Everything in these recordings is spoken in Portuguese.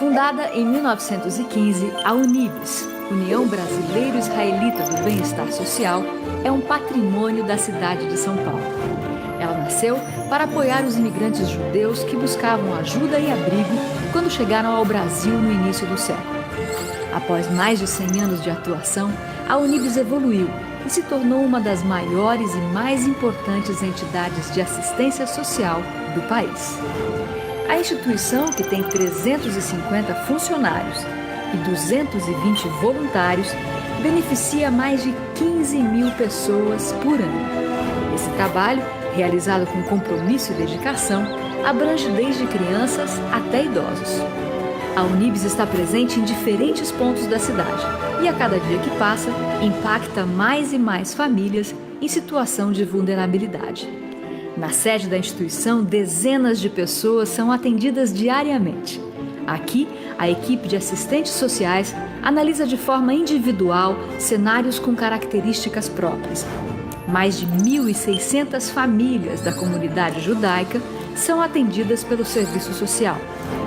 Fundada em 1915, a Unibis, União Brasileiro-Israelita do Bem-Estar Social, é um patrimônio da cidade de São Paulo. Ela nasceu para apoiar os imigrantes judeus que buscavam ajuda e abrigo quando chegaram ao Brasil no início do século. Após mais de 100 anos de atuação, a Unibis evoluiu e se tornou uma das maiores e mais importantes entidades de assistência social do país. A instituição, que tem 350 funcionários e 220 voluntários, beneficia mais de 15 mil pessoas por ano. Esse trabalho, realizado com compromisso e dedicação, abrange desde crianças até idosos. A Unibis está presente em diferentes pontos da cidade e, a cada dia que passa, impacta mais e mais famílias em situação de vulnerabilidade. Na sede da instituição, dezenas de pessoas são atendidas diariamente. Aqui, a equipe de assistentes sociais analisa de forma individual cenários com características próprias. Mais de 1.600 famílias da comunidade judaica são atendidas pelo serviço social,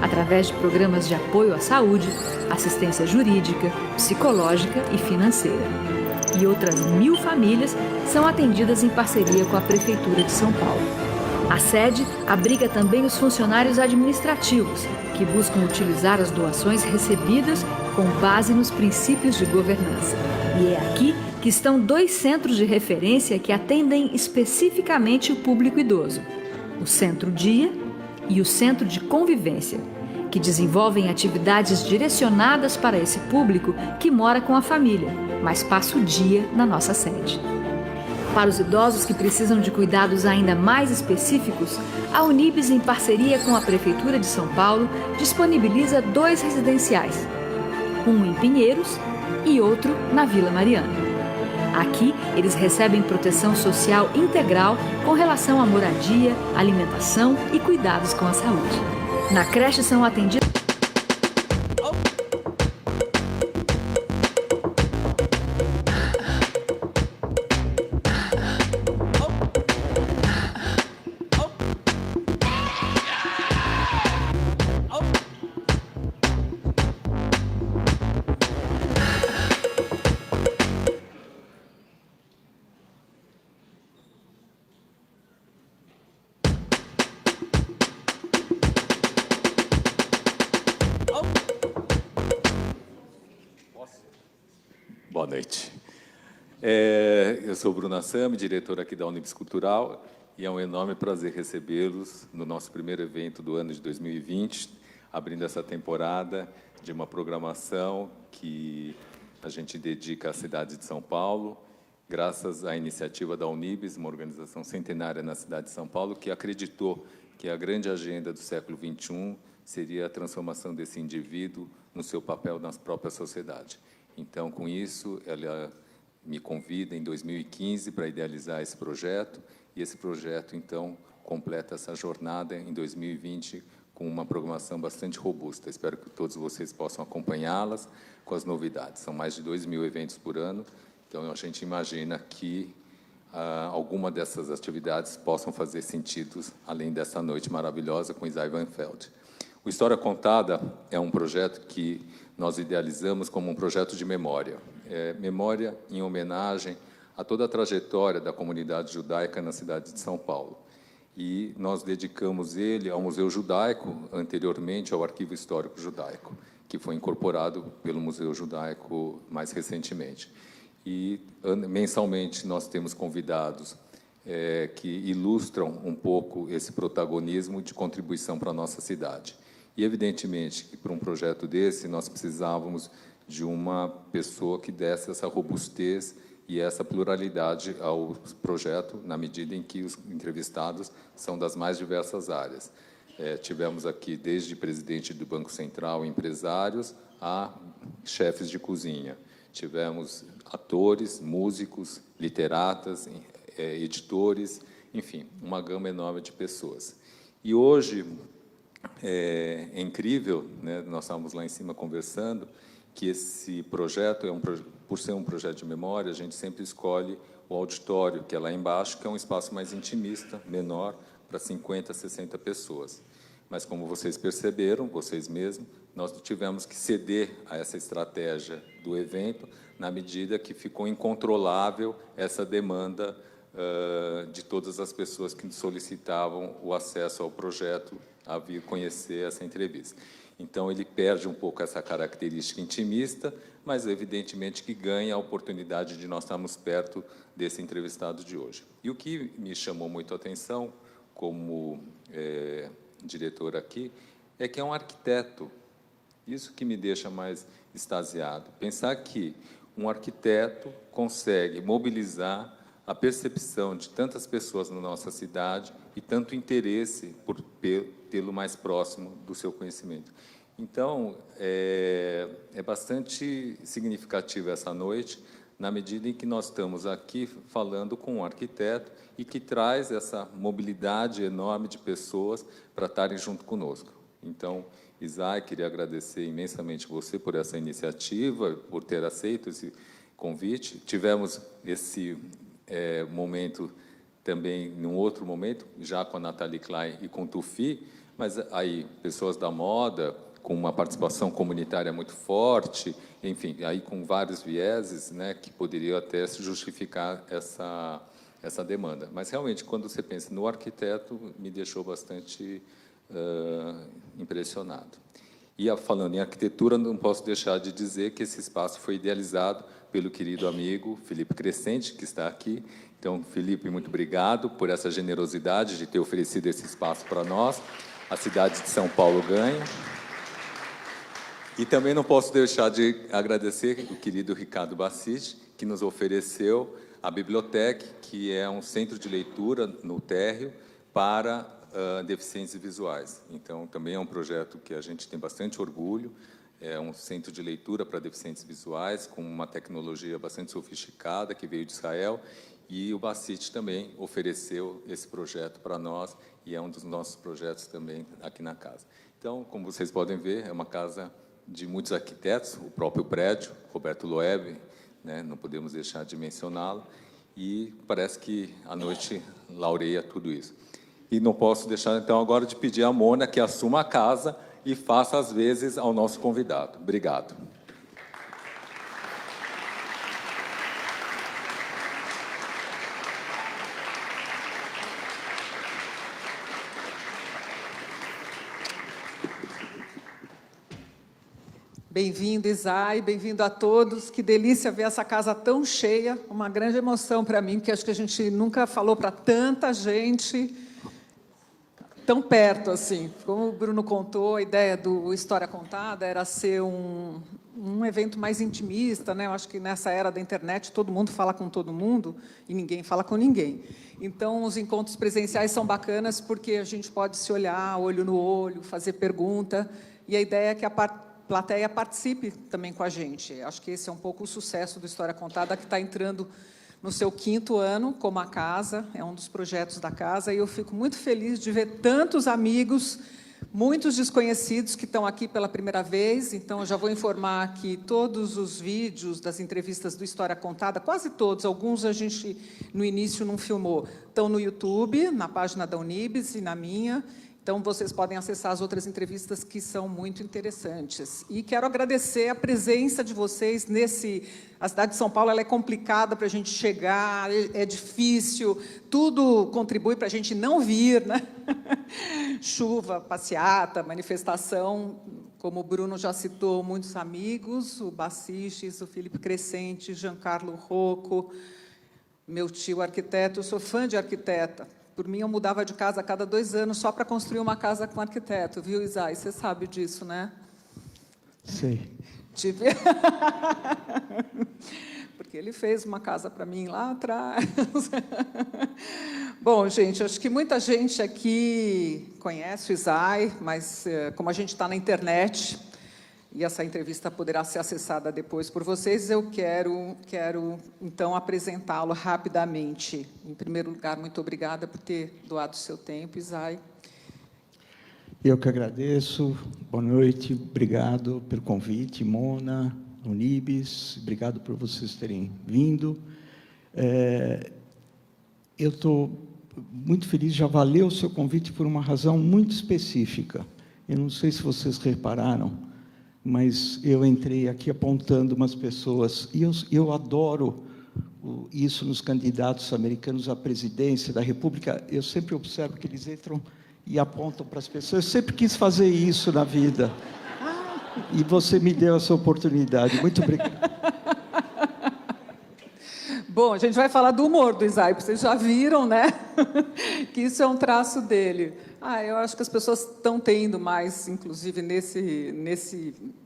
através de programas de apoio à saúde, assistência jurídica, psicológica e financeira. E outras 1.000 famílias são atendidas em parceria com a Prefeitura de São Paulo. A sede abriga também os funcionários administrativos, que buscam utilizar as doações recebidas com base nos princípios de governança. E é aqui que estão 2 centros de referência que atendem especificamente o público idoso: o Centro Dia e o Centro de Convivência, que desenvolvem atividades direcionadas para esse público que mora com a família, mas passa o dia na nossa sede. Para os idosos que precisam de cuidados ainda mais específicos, a Unibis, em parceria com a Prefeitura de São Paulo, disponibiliza 2 residenciais, um em Pinheiros e outro na Vila Mariana. Aqui, eles recebem proteção social integral com relação à moradia, alimentação e cuidados com a saúde. Na creche são atendidos Boa noite. Eu sou Bruno Assami, diretor aqui da Unibis Cultural, e é um enorme prazer recebê-los no nosso primeiro evento do ano de 2020, abrindo essa temporada de uma programação que a gente dedica à cidade de São Paulo, graças à iniciativa da Unibis, uma organização centenária na cidade de São Paulo, que acreditou que a grande agenda do século XXI seria a transformação desse indivíduo no seu papel na própria sociedade. Então, com isso, ela me convida em 2015 para idealizar esse projeto, e esse projeto, então, completa essa jornada em 2020 com uma programação bastante robusta. Espero que todos vocês possam acompanhá-las com as novidades. São mais de 2.000 eventos por ano, então a gente imagina que alguma dessas atividades possam fazer sentido, além dessa noite maravilhosa com Isaiah Weinfeld. O História Contada é um projeto que nós idealizamos como um projeto de memória. Memória em homenagem a toda a trajetória da comunidade judaica na cidade de São Paulo. E nós dedicamos ele ao Museu Judaico, anteriormente ao Arquivo Histórico Judaico, que foi incorporado pelo Museu Judaico mais recentemente. E mensalmente nós temos convidados que ilustram um pouco esse protagonismo de contribuição para a nossa cidade. E, evidentemente, que para um projeto desse, nós precisávamos de uma pessoa que desse essa robustez e essa pluralidade ao projeto, na medida em que os entrevistados são das mais diversas áreas. Tivemos aqui desde presidente do Banco Central, empresários, a chefes de cozinha. Tivemos atores, músicos, literatas, editores, enfim, uma gama enorme de pessoas. E hoje é incrível, né? Nós estávamos lá em cima conversando, que esse projeto, por ser um projeto de memória, a gente sempre escolhe o auditório, que é lá embaixo, que é um espaço mais intimista, menor, para 50, 60 pessoas. mas como vocês perceberam, vocês mesmos, nós tivemos que ceder a essa estratégia do evento, na medida que ficou incontrolável essa demanda de todas as pessoas que solicitavam o acesso ao projeto a vir conhecer essa entrevista. Então, ele perde um pouco essa característica intimista, mas, evidentemente, que ganha a oportunidade de nós estarmos perto desse entrevistado de hoje. E o que me chamou muito a atenção, como diretor aqui, é que é um arquiteto. Isso que me deixa mais extasiado. Pensar que um arquiteto consegue mobilizar a percepção de tantas pessoas na nossa cidade e tanto interesse por tê-lo mais próximo do seu conhecimento. Então, é bastante significativa essa noite, na medida em que nós estamos aqui falando com um arquiteto e que traz essa mobilidade enorme de pessoas para estarem junto conosco. Então, Isai, queria agradecer imensamente você por essa iniciativa, por ter aceito esse convite. Tivemos esse momento também, num outro momento, já com a Nathalie Klein e com o Tufi, mas aí, pessoas da moda, com uma participação comunitária muito forte, enfim, aí com vários vieses, né, que poderiam até justificar essa demanda. Mas, realmente, quando você pensa no arquiteto, me deixou bastante impressionado. E, falando em arquitetura, não posso deixar de dizer que esse espaço foi idealizado pelo querido amigo Felipe Crescente, que está aqui. Então, Felipe, muito obrigado por essa generosidade de ter oferecido esse espaço para nós. A cidade de São Paulo ganha. E também não posso deixar de agradecer o querido Ricardo Bassiste, que nos ofereceu a biblioteca, que é um centro de leitura no térreo para deficientes visuais. Então, também é um projeto que a gente tem bastante orgulho. É um centro de leitura para deficientes visuais, com uma tecnologia bastante sofisticada, que veio de Israel, e o Bassiste também ofereceu esse projeto para nós, e é um dos nossos projetos também aqui na casa. Então, como vocês podem ver, é uma casa de muitos arquitetos, o próprio prédio, Roberto Loeb, né, não podemos deixar de mencioná-lo, e parece que a noite laureia tudo isso. E não posso deixar, então, agora de pedir à Mona que assuma a casa e faça as vezes ao nosso convidado. Obrigado. Bem-vindo, Isai, bem-vindo a todos. Que delícia ver essa casa tão cheia, uma grande emoção para mim, porque acho que a gente nunca falou para tanta gente tão perto assim. Como o Bruno contou, a ideia do História Contada era ser um evento mais intimista, né? Eu acho que nessa era da internet todo mundo fala com todo mundo e ninguém fala com ninguém. Então, os encontros presenciais são bacanas porque a gente pode se olhar olho no olho, fazer pergunta, e a ideia é que a plateia participe também com a gente. Acho que esse é um pouco o sucesso do História Contada, que está entrando no seu 5º ano como a casa, é um dos projetos da casa, e eu fico muito feliz de ver tantos amigos, muitos desconhecidos que estão aqui pela primeira vez. Então, eu já vou informar que todos os vídeos das entrevistas do História Contada, quase todos, alguns a gente, no início, não filmou, estão no YouTube, na página da Unibis e na minha. Então, vocês podem acessar as outras entrevistas que são muito interessantes. E quero agradecer a presença de vocês nesse... A cidade de São Paulo ela é complicada para a gente chegar, é difícil, tudo contribui para a gente não vir, né? Chuva, passeata, manifestação, como o Bruno já citou, muitos amigos, o Bassistes, o Felipe Crescente, Giancarlo Rocco, meu tio arquiteto, eu sou fã de arquiteta. Por mim, eu mudava de casa a cada 2 anos só para construir uma casa com arquiteto, viu, Isai? Você sabe disso, né? Sei. Porque ele fez uma casa para mim lá atrás. Bom, gente, acho que muita gente aqui conhece o Isai, mas como a gente está na internet, e essa entrevista poderá ser acessada depois por vocês, eu quero então, apresentá-lo rapidamente. Em primeiro lugar, muito obrigada por ter doado o seu tempo, Isai. Eu que agradeço. Boa noite. Obrigado pelo convite, Mona, Unibis. Obrigado por vocês terem vindo. Eu estou muito feliz, já valeu o seu convite por uma razão muito específica. Eu não sei se vocês repararam, mas eu entrei aqui apontando umas pessoas, e eu adoro isso nos candidatos americanos à presidência da República. Eu sempre observo que eles entram e apontam para as pessoas. Eu sempre quis fazer isso na vida. E você me deu essa oportunidade. Muito obrigado. Bom, a gente vai falar do humor do Isai, vocês já viram, né? Que isso é um traço dele. Eu acho que as pessoas estão tendo mais, inclusive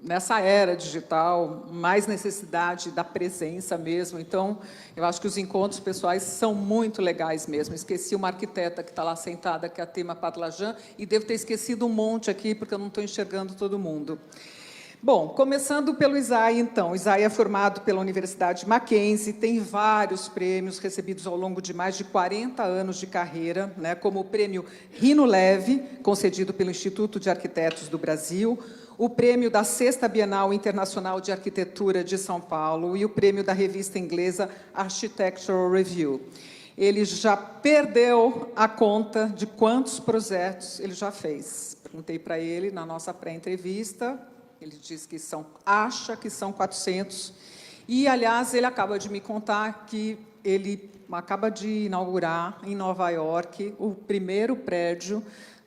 nessa era digital, mais necessidade da presença mesmo. Então, eu acho que os encontros pessoais são muito legais mesmo. Esqueci uma arquiteta que está lá sentada, que é a Tema Padlajan, e devo ter esquecido um monte aqui, porque eu não estou enxergando todo mundo. Bom, começando pelo Isai, então. O Isai é formado pela Universidade Mackenzie, tem vários prêmios recebidos ao longo de mais de 40 anos de carreira, né, como o prêmio Rino Leve, concedido pelo Instituto de Arquitetos do Brasil, o prêmio da 6ª Bienal Internacional de Arquitetura de São Paulo e o prêmio da revista inglesa Architectural Review. Ele já perdeu a conta de quantos projetos ele já fez. Perguntei para ele na nossa pré-entrevista. Ele diz que acha que são 400. E, aliás, ele acaba de me contar que ele acaba de inaugurar em Nova York o primeiro prédio,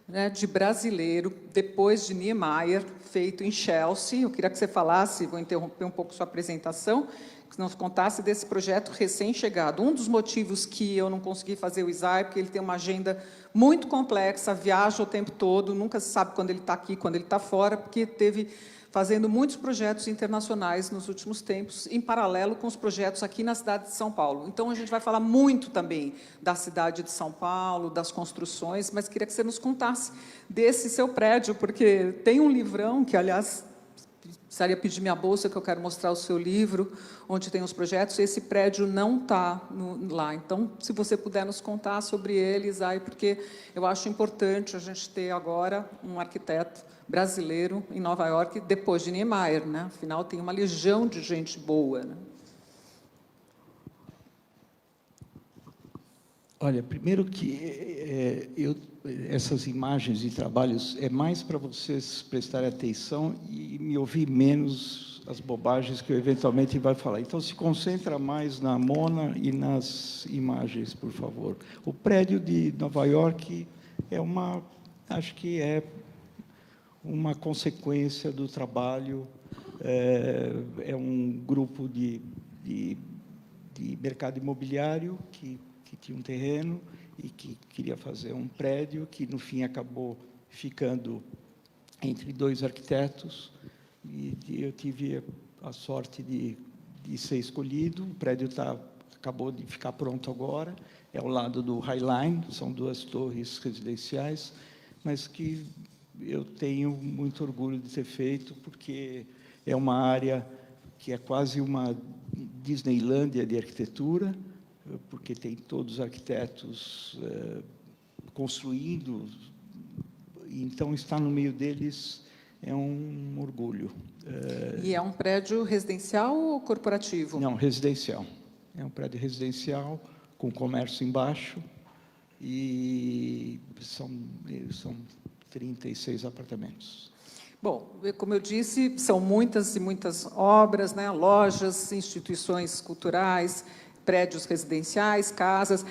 né, de brasileiro, depois de Niemeyer, feito em Chelsea. Eu queria que você falasse, vou interromper um pouco sua apresentação, que nos contasse desse projeto recém-chegado. Um dos motivos que eu não consegui fazer o Isai, porque ele tem uma agenda muito complexa, viaja o tempo todo, nunca se sabe quando ele está aqui, quando ele está fora, porque teve fazendo muitos projetos internacionais nos últimos tempos, em paralelo com os projetos aqui na cidade de São Paulo. Então, a gente vai falar muito também da cidade de São Paulo, das construções, mas queria que você nos contasse desse seu prédio, porque tem um livrão, que, aliás, precisaria pedir minha bolsa, que eu quero mostrar o seu livro, onde tem os projetos, e esse prédio não está lá. Então, se você puder nos contar sobre ele, Isai, porque eu acho importante a gente ter agora um arquiteto brasileiro em Nova York, depois de Niemeyer, né? Afinal, tem uma legião de gente boa, né? Olha, primeiro que essas imagens e trabalhos é mais para vocês prestarem atenção e me ouvir menos as bobagens que eu eventualmente vai falar. Então, se concentra mais na Mona e nas imagens, por favor. O prédio de Nova York acho que é uma consequência do trabalho, é um grupo de mercado imobiliário que tinha um terreno e que queria fazer um prédio, que, no fim, acabou ficando entre 2 arquitetos, e eu tive a sorte de ser escolhido. O prédio acabou de ficar pronto agora, é ao lado do High Line, são 2 torres residenciais, mas que eu tenho muito orgulho de ter feito, porque é uma área que é quase uma Disneylândia de arquitetura, porque tem todos os arquitetos construindo, então estar no meio deles é um orgulho. E é um prédio residencial ou corporativo? Não, residencial. É um prédio residencial, com comércio embaixo, e são 36 apartamentos. Bom, como eu disse, são muitas e muitas obras, né? Lojas, instituições culturais, prédios residenciais, casas.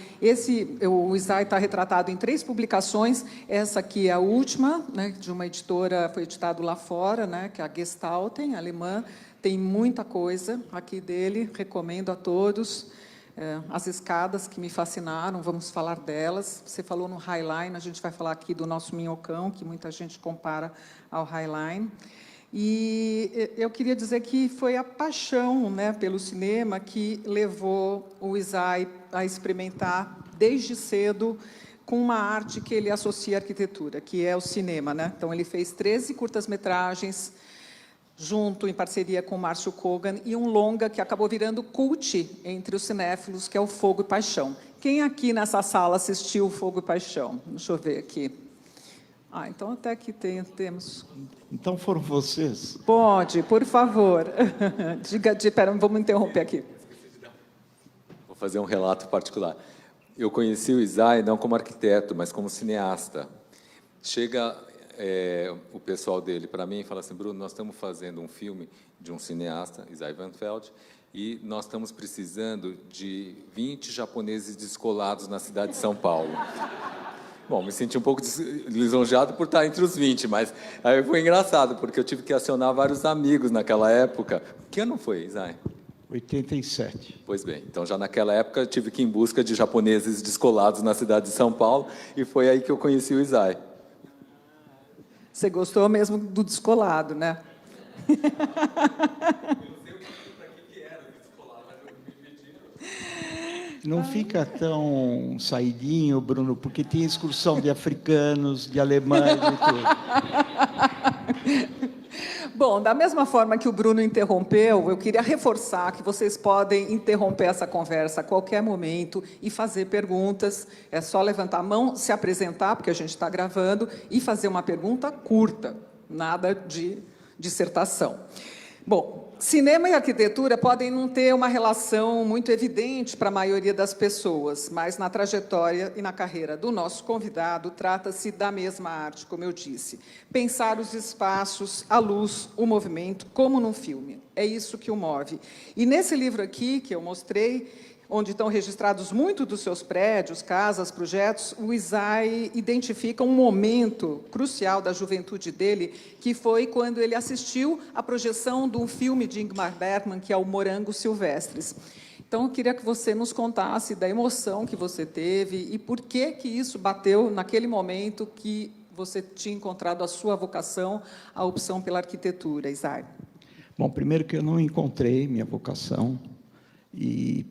O Isai está retratado em 3 publicações. Essa aqui é a última, né, de uma editora, foi editado lá fora, né, que é a Gestalten, alemã. Tem muita coisa aqui dele, recomendo a todos. As escadas que me fascinaram, vamos falar delas. Você falou no High Line, a gente vai falar aqui do nosso Minhocão, que muita gente compara ao High Line. E eu queria dizer que foi a paixão, né, pelo cinema que levou o Isai a experimentar, desde cedo, com uma arte que ele associa à arquitetura, que é o cinema, né? Então, ele fez 13 curtas-metragens, junto, em parceria com o Márcio Kogan, e um longa que acabou virando cult entre os cinéfilos, que é o Fogo e Paixão. Quem aqui nessa sala assistiu Fogo e Paixão? Deixa eu ver aqui. Então até aqui temos. Então foram vocês? Pode, por favor. Espera, vamos interromper aqui. Vou fazer um relato particular. Eu conheci o Isai não como arquiteto, mas como cineasta. Chega o pessoal dele para mim e fala assim: Bruno, nós estamos fazendo um filme de um cineasta, Isai Van Feld, e nós estamos precisando de 20 japoneses descolados na cidade de São Paulo. Bom, me senti um pouco lisonjeado por estar entre os 20, mas aí foi engraçado, porque eu tive que acionar vários amigos naquela época. Que ano foi, Isai? 87. Pois bem, então já naquela época eu tive que ir em busca de japoneses descolados na cidade de São Paulo, e foi aí que eu conheci o Isai. Você gostou mesmo do descolado, né? Não fica tão saidinho, Bruno, porque tem excursão de africanos, de alemães e tudo. Bom, da mesma forma que o Bruno interrompeu, eu queria reforçar que vocês podem interromper essa conversa a qualquer momento e fazer perguntas. É só levantar a mão, se apresentar, porque a gente está gravando, e fazer uma pergunta curta, nada de dissertação. Bom, cinema e arquitetura podem não ter uma relação muito evidente para a maioria das pessoas, mas na trajetória e na carreira do nosso convidado, trata-se da mesma arte, como eu disse. Pensar os espaços, a luz, o movimento, como num filme. É isso que o move. E nesse livro aqui, que eu mostrei, onde estão registrados muitos dos seus prédios, casas, projetos, o Isai identifica um momento crucial da juventude dele, que foi quando ele assistiu à projeção de um filme de Ingmar Bergman, que é o Morangos Silvestres. Então, eu queria que você nos contasse da emoção que você teve e por que isso bateu naquele momento que você tinha encontrado a sua vocação, a opção pela arquitetura, Isai. Bom, primeiro que eu não encontrei minha vocação, e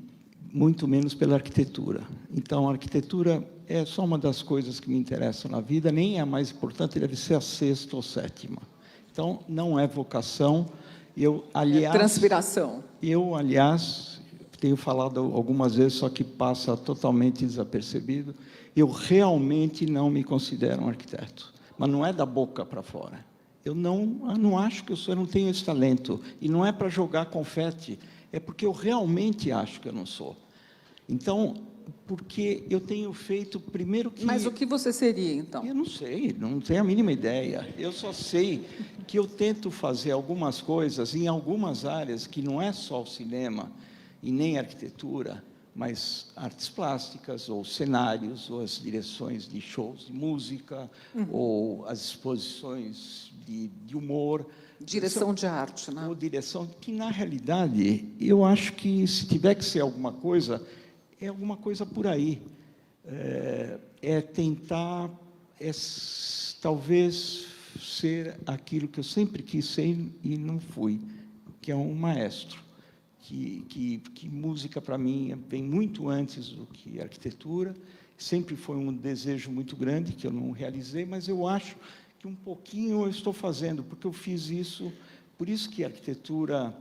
muito menos pela arquitetura. Então, a arquitetura é só uma das coisas que me interessam na vida, nem é a mais importante, deve ser a sexta ou sétima. Então, não é vocação. Eu, aliás, transpiração. Eu, aliás, tenho falado algumas vezes, só que passa totalmente desapercebido, eu realmente não me considero um arquiteto. Mas não é da boca para fora. Eu não acho que eu não tenho esse talento. E não é para jogar confete, é porque eu realmente acho que eu não sou. Então, porque eu tenho feito, primeiro que... Mas o que você seria, então? Eu não sei, não tenho a mínima ideia. Eu só sei que eu tento fazer algumas coisas em algumas áreas, que não é só o cinema e nem a arquitetura, mas artes plásticas, ou cenários, ou as direções de shows de música, ou as exposições de humor. Direção de arte, né? Ou direção, que, na realidade, eu acho que, se tiver que ser alguma coisa, é alguma coisa por aí. É tentar, talvez, ser aquilo que eu sempre quis ser e não fui, que é um maestro. Que música, para mim, vem muito antes do que arquitetura. Sempre foi um desejo muito grande, que eu não realizei, mas eu acho que um pouquinho eu estou fazendo, porque eu fiz isso. Por isso que arquitetura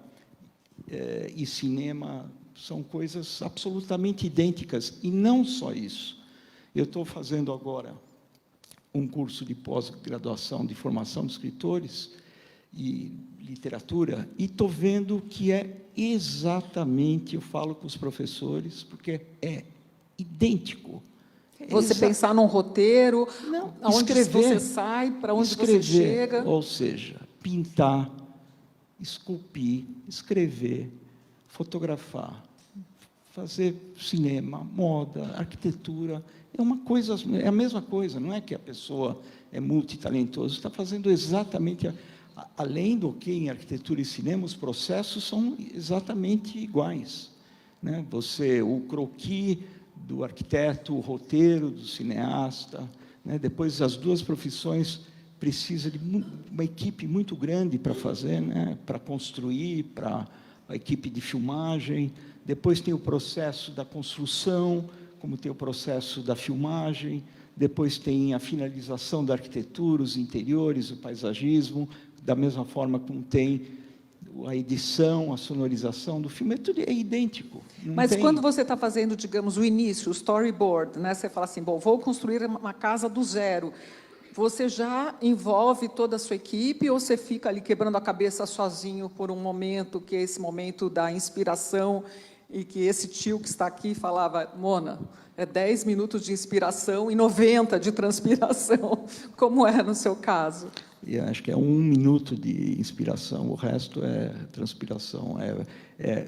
e cinema são coisas absolutamente idênticas. E não só isso. Eu estou fazendo agora um curso de pós-graduação de formação de escritores e literatura, e estou vendo que é exatamente, eu falo com os professores, porque é idêntico. Você pensar num roteiro, não, aonde você sai, para onde você chega. Ou seja, pintar, esculpir, escrever, fotografar, fazer cinema, moda, arquitetura, é uma coisa, é a mesma coisa, não é que a pessoa é multitalentosa, está fazendo exatamente, além do que em arquitetura e cinema, os processos são exatamente iguais, né? O croquis do arquiteto, o roteiro do cineasta, né? Depois as duas profissões precisam de uma equipe muito grande para fazer, né? Para construir, para a equipe de filmagem. Depois tem o processo da construção, como tem o processo da filmagem. Depois tem a finalização da arquitetura, os interiores, o paisagismo, da mesma forma como tem a edição, a sonorização do filme, tudo é idêntico. Mas quando você está fazendo, digamos, o início, o storyboard, né? Você fala assim, bom, vou construir uma casa do zero. Você já envolve toda a sua equipe ou você fica ali quebrando a cabeça sozinho por um momento, que é esse momento da inspiração e que esse tio que está aqui falava, Mona, é 10 minutos de inspiração e 90 de transpiração, como é no seu caso? E acho que é 1 minuto de inspiração, o resto é transpiração.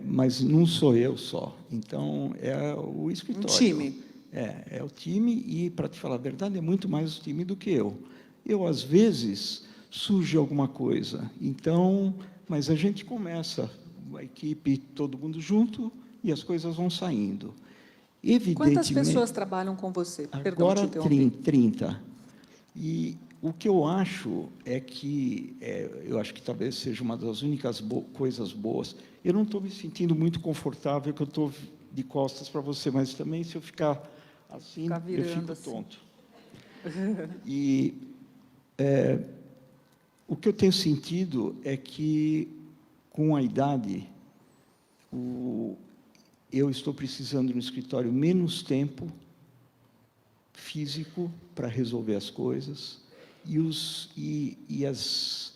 Mas não sou eu só. Então, é o escritório. Um time. É o time e, para te falar a verdade, é muito mais o time do que eu. Eu, às vezes, surge alguma coisa. Então, mas a gente começa, a equipe, todo mundo junto, e as coisas vão saindo. Evidentemente, quantas pessoas trabalham com você? Agora, 30. E o que eu acho é que, eu acho que talvez seja uma das únicas coisas boas. Eu não estou me sentindo muito confortável, que eu estou de costas para você, mas também, se eu ficar assim, eu fico assim. tonto. E o que eu tenho sentido é que, com a idade, eu estou precisando no escritório menos tempo físico para resolver as coisas, e as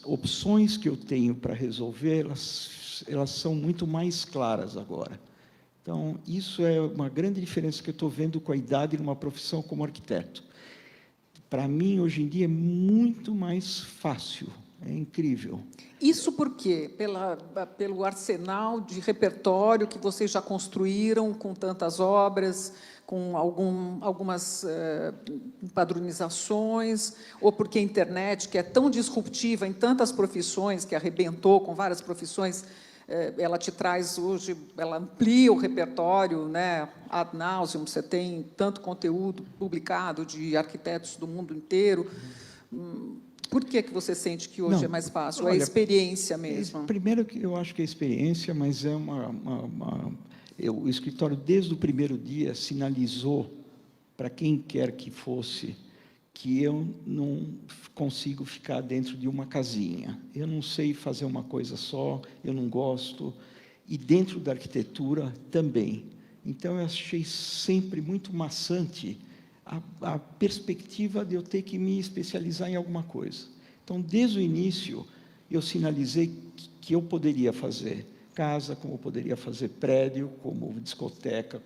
opções que eu tenho para resolver, elas são muito mais claras agora. Então, isso é uma grande diferença que eu estou vendo com a idade numa profissão como arquiteto. Para mim, hoje em dia, é muito mais fácil, é incrível. Isso por quê? Pelo arsenal de repertório que vocês já construíram com tantas obras, com algumas padronizações, ou porque a internet, que é tão disruptiva em tantas profissões, que arrebentou com várias profissões, ela te traz hoje, ela amplia o repertório, né, ad nauseam, você tem tanto conteúdo publicado de arquitetos do mundo inteiro. Por que você sente que hoje é mais fácil? Olha, é a experiência mesmo? Primeiro, eu acho que é a experiência, mas é o escritório, desde o primeiro dia, sinalizou para quem quer que fosse que eu não consigo ficar dentro de uma casinha. Eu não sei fazer uma coisa só, eu não gosto. E dentro da arquitetura também. Então, eu achei sempre muito maçante a perspectiva de eu ter que me especializar em alguma coisa. Então, desde o início, eu sinalizei que eu poderia fazer casa, como eu poderia fazer prédio, como discoteca,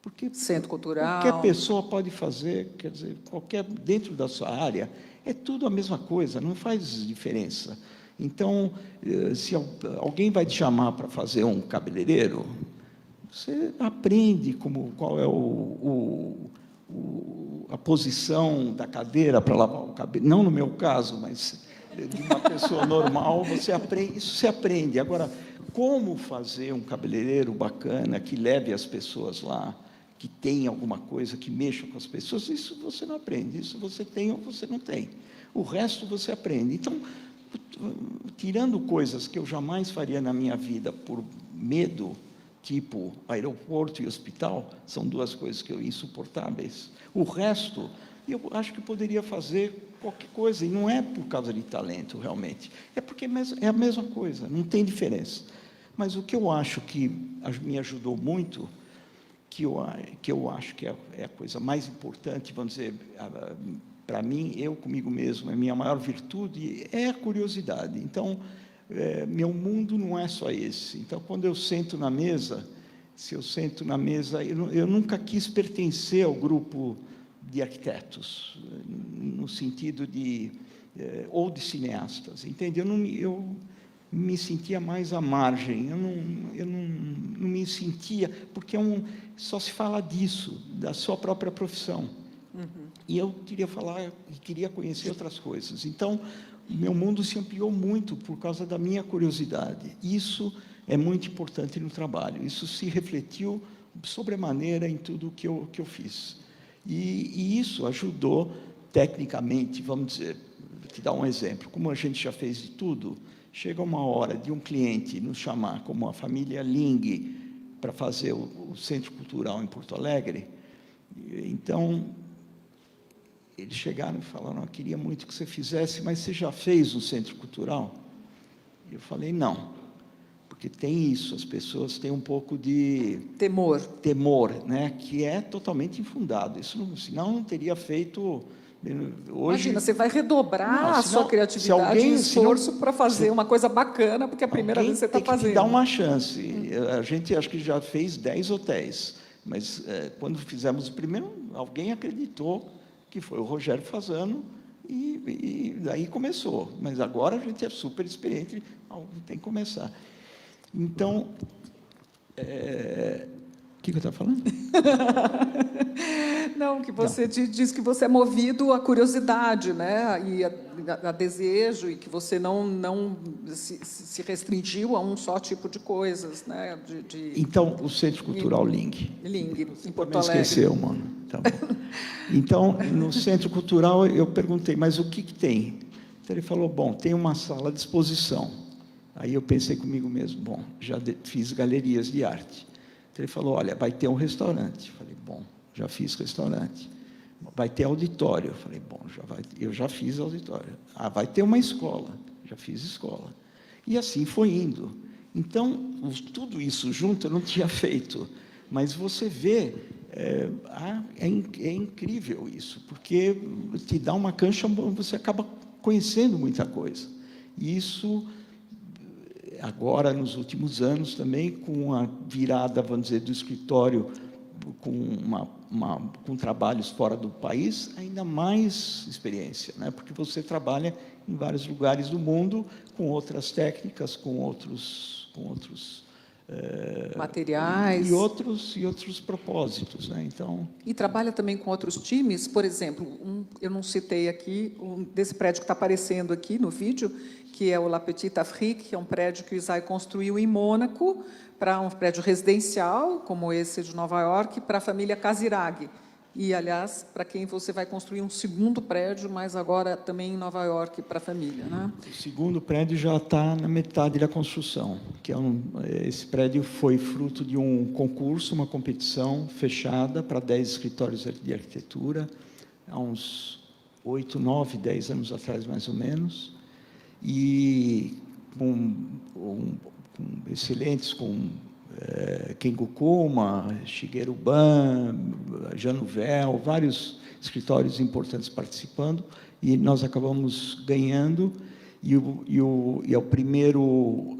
porque centro cultural. Qualquer pessoa pode fazer, quer dizer, dentro da sua área, é tudo a mesma coisa, não faz diferença. Então, se alguém vai te chamar para fazer um cabeleireiro, você aprende qual é a posição da cadeira para lavar o cabelo. Não no meu caso, mas de uma pessoa normal, você aprende, isso se aprende. Agora, como fazer um cabeleireiro bacana, que leve as pessoas lá, que tenha alguma coisa que mexa com as pessoas, isso você não aprende, isso você tem ou você não tem. O resto você aprende. Então, tirando coisas que eu jamais faria na minha vida por medo, tipo aeroporto e hospital, são duas coisas que eu insuportáveis. O resto, eu acho que poderia fazer qualquer coisa, e não é por causa de talento, realmente. É porque é a mesma coisa, não tem diferença. Mas o que eu acho que me ajudou muito, que eu acho que é a coisa mais importante, vamos dizer, para mim, eu comigo mesmo, a minha maior virtude é a curiosidade. Então, meu mundo não é só esse. Então, quando eu sento na mesa, eu nunca quis pertencer ao grupo de arquitetos, no sentido ou de cineastas, entende? Eu me sentia mais à margem, eu não me sentia, porque só se fala disso, da sua própria profissão. E eu queria falar e queria conhecer outras coisas. Então, meu mundo se ampliou muito por causa da minha curiosidade. Isso é muito importante no trabalho. Isso se refletiu sobremaneira em tudo que eu fiz. E isso ajudou tecnicamente, vamos dizer, vou te dar um exemplo. Como a gente já fez de tudo, chega uma hora de um cliente nos chamar, como a família Ling, para fazer o Centro Cultural em Porto Alegre. Então, eles chegaram e falaram, eu queria muito que você fizesse, mas você já fez um Centro Cultural? Eu falei, não, porque tem isso, as pessoas têm um pouco de... Temor, né? Que é totalmente infundado. Isso senão não teria feito Hoje, imagina, você vai redobrar Não, a senão, sua criatividade e esforço para fazer uma coisa bacana, porque é a primeira vez que você está fazendo. Tem que dar uma chance. A gente acho que já fez 10 hotéis, mas quando fizemos o primeiro, alguém acreditou que foi o Rogério Fasano, e daí começou. Mas agora a gente é super experiente, tem que começar. Então, o que eu estava falando? Não, que você diz que você é movido à curiosidade, né? E a desejo, e que você não se restringiu a um só tipo de coisas, né? Então, o Centro Cultural Ling, em Porto Alegre. Esqueceu, mano. Tá bom. Então, no Centro Cultural, eu perguntei, mas o que tem? Então, ele falou, bom, tem uma sala de exposição. Aí eu pensei comigo mesmo, bom, já fiz galerias de arte. Então, ele falou, olha, vai ter um restaurante. Eu falei, bom, já fiz restaurante. Vai ter auditório. Eu falei, bom, eu já fiz auditório. Ah, vai ter uma escola. Já fiz escola. E assim foi indo. Então, tudo isso junto eu não tinha feito. Mas você vê, é incrível isso, porque te dá uma cancha, você acaba conhecendo muita coisa. E isso, agora, nos últimos anos, também, com a virada, vamos dizer, do escritório, com trabalhos fora do país, ainda mais experiência, né? Porque você trabalha em vários lugares do mundo, com outras técnicas, com outros materiais e outros propósitos, né? Então, e trabalha também com outros times, por exemplo, eu não citei aqui desse prédio que está aparecendo aqui no vídeo, que é o La Petite Afrique, que é um prédio que o Isai construiu em Mônaco, para um prédio residencial, como esse de Nova York, para a família Casiraghi. E, aliás, para quem você vai construir um segundo prédio, mas agora também em Nova York, para a família, né? O segundo prédio já está na metade da construção, que esse prédio foi fruto de um concurso, uma competição fechada para 10 escritórios de arquitetura, há uns 8, 9, 10 anos atrás, mais ou menos, e excelentes, com Kengo Kuma, Shigeru Ban, Jean Nouvel, vários escritórios importantes participando, e nós acabamos ganhando, e é o primeiro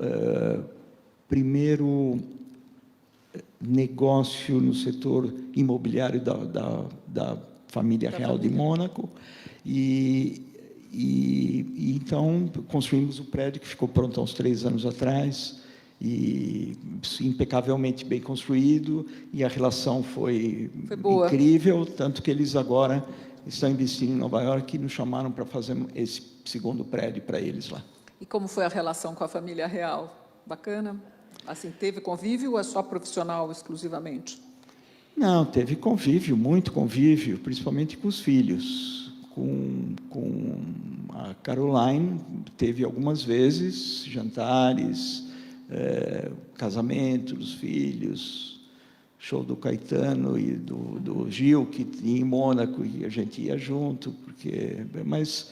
negócio no setor imobiliário da família real de Mônaco, e então construímos o prédio que ficou pronto há uns 3 anos atrás, e impecavelmente bem construído, e a relação foi boa. Incrível, tanto que eles agora estão investindo em Nova York e nos chamaram para fazer esse segundo prédio para eles lá. E como foi a relação com a família real? Bacana? Assim, teve convívio ou é só profissional exclusivamente? Não, teve convívio, muito convívio, principalmente com os filhos. Com a Caroline, teve algumas vezes jantares, casamento dos filhos, show do Caetano e do Gil, que ia em Mônaco, e a gente ia junto, mas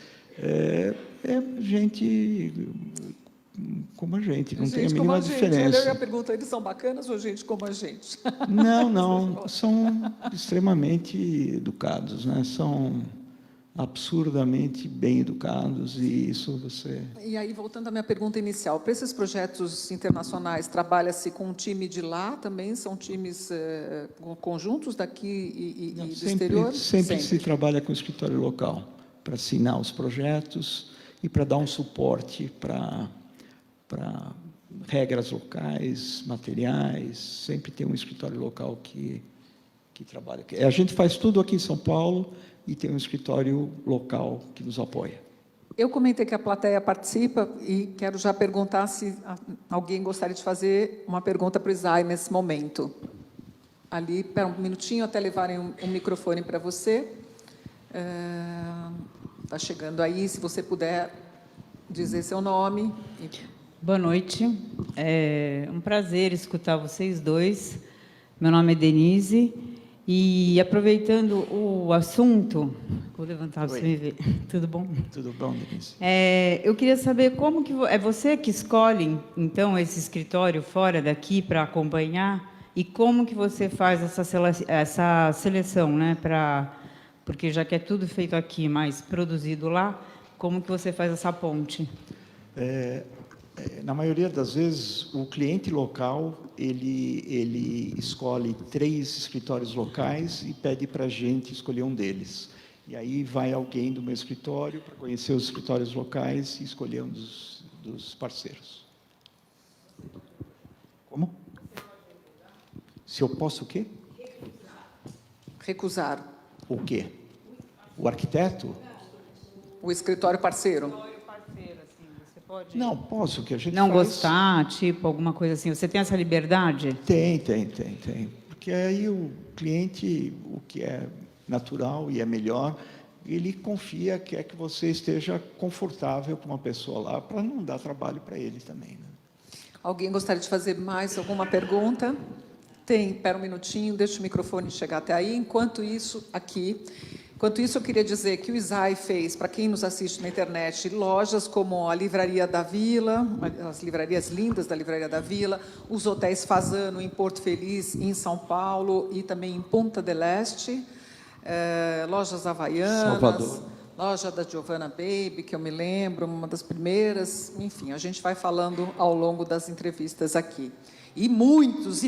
gente como a gente, não tem a mínima diferença. Eu ia perguntar, eles são bacanas ou gente como a gente? Não, são extremamente educados, né? São absurdamente bem educados, e isso você... E aí, voltando à minha pergunta inicial, para esses projetos internacionais, trabalha-se com um time de lá também? São times conjuntos daqui e do exterior? Sempre se trabalha com o escritório local, para assinar os projetos e para dar um suporte para regras locais, materiais. Sempre tem um escritório local que trabalha. A gente faz tudo aqui em São Paulo, e tem um escritório local que nos apoia. Eu comentei que a plateia participa e quero já perguntar se alguém gostaria de fazer uma pergunta para o Isai nesse momento. Ali, espera um minutinho até levarem um microfone para você. Está chegando aí, se você puder dizer seu nome. Boa noite. É um prazer escutar vocês dois. Meu nome é Denise. E, aproveitando o assunto... Vou levantar para você me ver. Tudo bom? Tudo bom, Denise. Eu queria saber como que... É você que escolhe, então, esse escritório fora daqui para acompanhar? E como que você faz essa seleção, né, para Porque já que é tudo feito aqui, mas produzido lá, como que você faz essa ponte? Na maioria das vezes, o cliente local, ele escolhe 3 escritórios locais e pede para a gente escolher um deles. E aí vai alguém do meu escritório para conhecer os escritórios locais e escolher um dos parceiros. Como? Se eu posso o quê? Recusar. O quê? O arquiteto? O escritório parceiro. Não, posso, que a gente Não faz... gostar, tipo, alguma coisa assim. Você tem essa liberdade? Tem. Porque aí o cliente, o que é natural e é melhor, ele confia, quer que você esteja confortável com uma pessoa lá, para não dar trabalho para ele também, né? Alguém gostaria de fazer mais alguma pergunta? Tem, espera um minutinho, deixa o microfone chegar até aí. Enquanto isso, eu queria dizer que o ISAI fez, para quem nos assiste na internet, lojas como a Livraria da Vila, as livrarias lindas da Livraria da Vila, os hotéis Fasano em Porto Feliz, em São Paulo e também em Punta del Este, lojas havaianas, Salvador. Loja da Giovanna Baby, que eu me lembro, uma das primeiras. Enfim, a gente vai falando ao longo das entrevistas aqui. E muitos